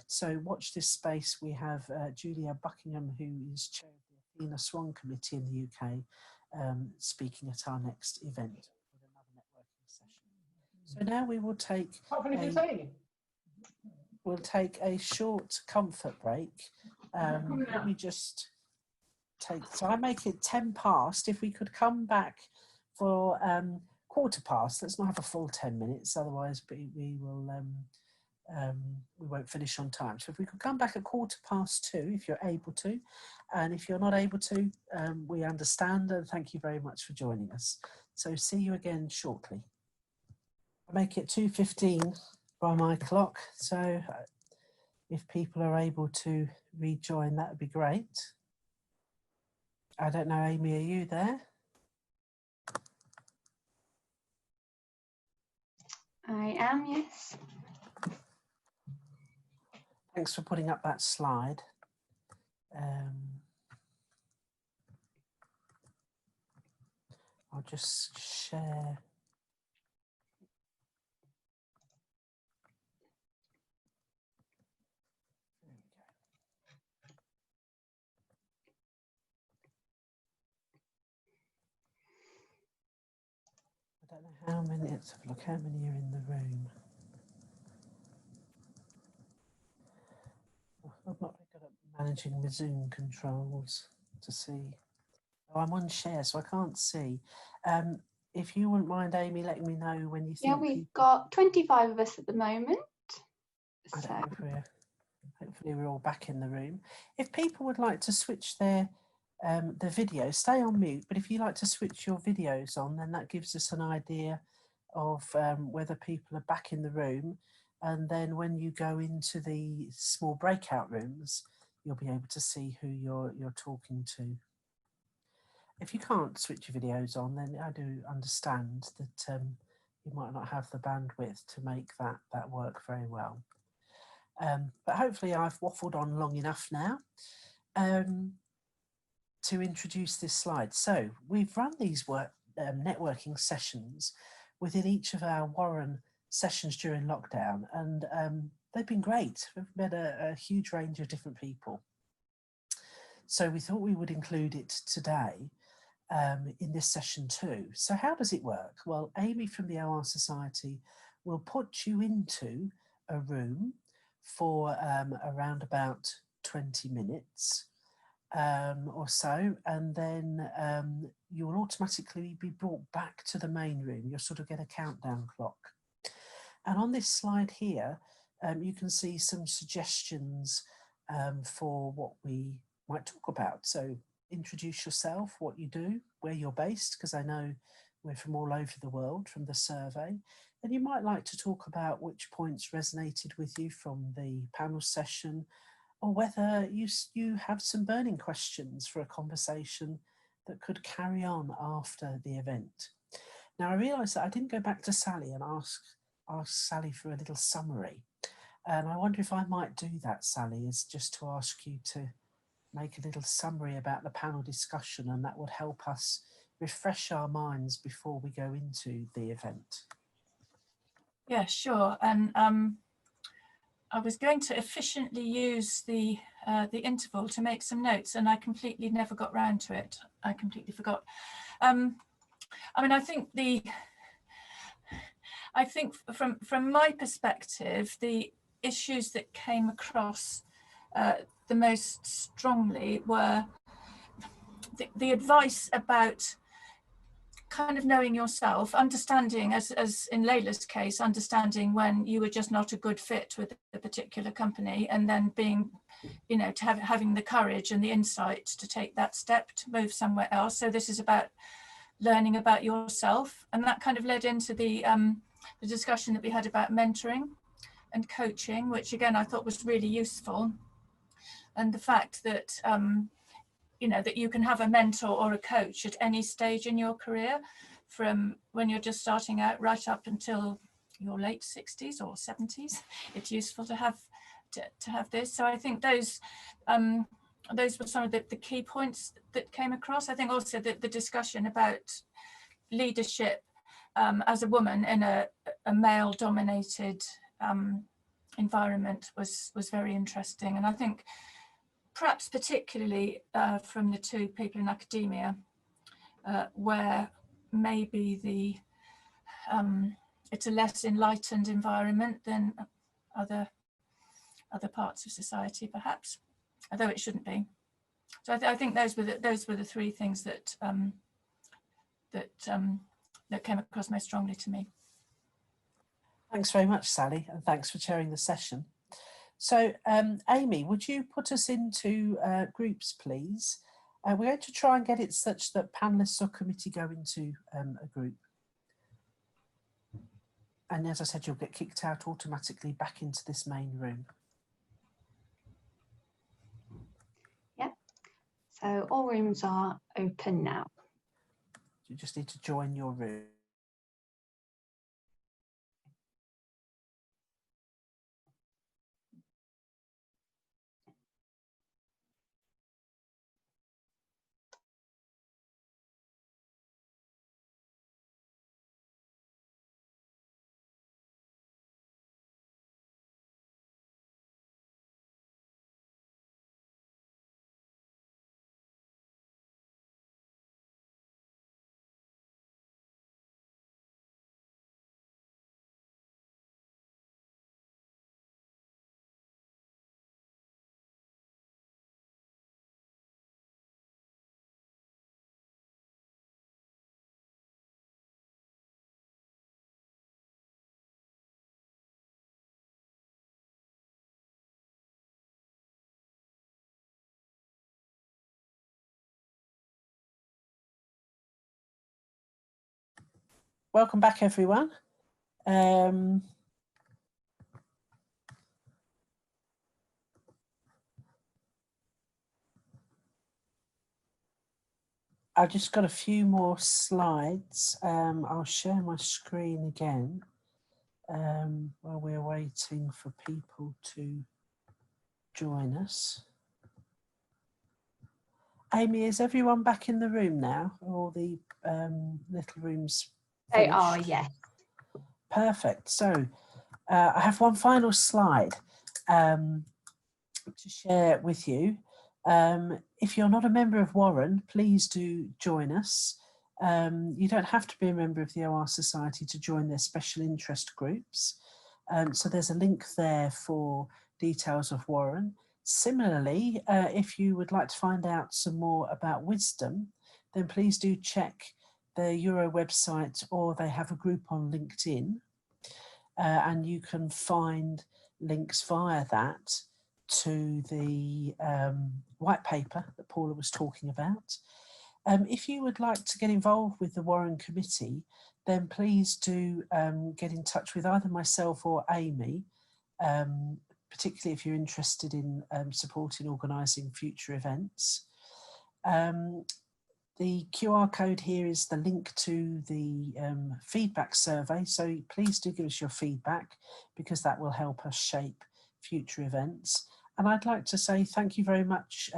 So watch this space. We have Julia Buckingham, who is chair of the Athena Swan Committee in the UK, speaking at our next event with another networking session. So now we will take a short comfort break. Let me just so I make it 10 past. If we could come back for quarter past, let's not have a full 10 minutes, otherwise we won't finish on time. So if we could come back at 2:15, if you're able to, and if you're not able to, we understand, and thank you very much for joining us. So see you again shortly. I make it 2:15 by my clock, so if people are able to rejoin, that would be great. I don't know, Amy, are you there? I am, yes. Thanks for putting up that slide. I'll just share. I don't know how many, let's have a look, how many are in the room. I'm not very good at managing the Zoom controls to see. Oh, I'm on share, so I can't see. If you wouldn't mind, Amy, letting me know when you think. Yeah, we've got 25 of us at the moment. I don't know if hopefully we're all back in the room. If people would like to switch their the video, stay on mute, but if you like to switch your videos on, then that gives us an idea of whether people are back in the room. And then when you go into the small breakout rooms, you'll be able to see who you're talking to. If you can't switch your videos on, then I do understand that you might not have the bandwidth to make that work very well. But hopefully I've waffled on long enough now to introduce this slide. So we've run these networking sessions within each of our woran sessions during lockdown, and they've been great. We've met a huge range of different people. So we thought we would include it today in this session too. So how does it work? Well, Amy from the OR Society will put you into a room for around about 20 minutes or so, and then you will automatically be brought back to the main room. You'll sort of get a countdown clock. And on this slide here, you can see some suggestions for what we might talk about. So introduce yourself, what you do, where you're based, because I know we're from all over the world from the survey. And you might like to talk about which points resonated with you from the panel session, or whether you have some burning questions for a conversation that could carry on after the event. Now, I realised that I didn't go back to Sally and ask Sally for a little summary. And I wonder if I might do that, Sally, is just to ask you to make a little summary about the panel discussion, and that would help us refresh our minds before we go into the event. Yeah, sure. And I was going to efficiently use the interval to make some notes, and I completely never got round to it. I completely forgot. I mean, I think from my perspective, the issues that came across the most strongly were the advice about kind of knowing yourself, understanding, as in Layla's case, understanding when you were just not a good fit with a particular company, and then being, you know, having the courage and the insight to take that step to move somewhere else. So this is about learning about yourself, and that kind of led into the discussion that we had about mentoring and coaching, which again I thought was really useful, and the fact that you know, that you can have a mentor or a coach at any stage in your career, from when you're just starting out right up until your late 60s or 70s. It's useful to have this. So I think those were some of the key points that came across. I think also that the discussion about leadership as a woman in a male-dominated environment was very interesting. And I think perhaps particularly from the two people in academia, where maybe it's a less enlightened environment than other parts of society, perhaps, although it shouldn't be. So I think those were the three things that that came across most strongly to me. Thanks very much, Sally, and thanks for chairing the session. So, Amy, would you put us into groups, please? We're going to try and get it such that panellists or committee go into a group. And as I said, you'll get kicked out automatically back into this main room. Yep. So all rooms are open now. You just need to join your room. Welcome back, everyone. I've just got a few more slides. I'll share my screen again while we're waiting for people to join us. Amy, is everyone back in the room now? All the little rooms They finished? are, yes. Perfect. So I have one final slide to share with you. If you're not a member of Woran, please do join us. You don't have to be a member of the OR Society to join their special interest groups. So there's a link there for details of Woran. Similarly, if you would like to find out some more about wisdom, then please do check the Euro website, or they have a group on LinkedIn, and you can find links via that to the white paper that Paula was talking about. If you would like to get involved with the Woran Committee, then please do get in touch with either myself or Amy, particularly if you're interested in supporting organising future events. The QR code here is the link to the feedback survey, so please do give us your feedback because that will help us shape future events. And I'd like to say thank you very much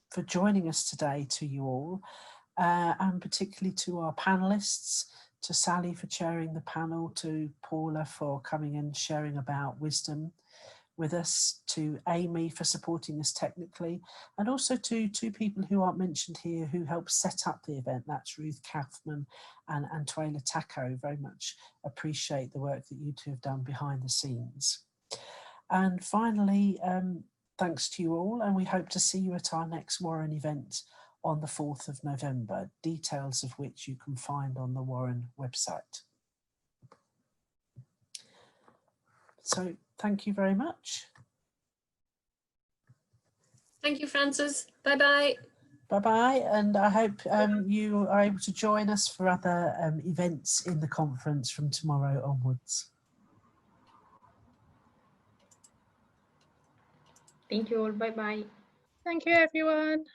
for joining us today to you all, and particularly to our panellists, to Sally for chairing the panel, to Paula for coming and sharing about wisdom with us, to Amy for supporting us technically, and also to two people who aren't mentioned here who helped set up the event. That's Ruth Kaufman and Antuela Taco. Very much appreciate the work that you two have done behind the scenes. And finally, thanks to you all, and we hope to see you at our next Woran event on the 4th of November, details of which you can find on the Woran website. So thank you very much. Thank you, Frances. Bye-bye. Bye-bye, and I hope you are able to join us for other events in the conference from tomorrow onwards. Thank you all. Bye-bye. Thank you, everyone.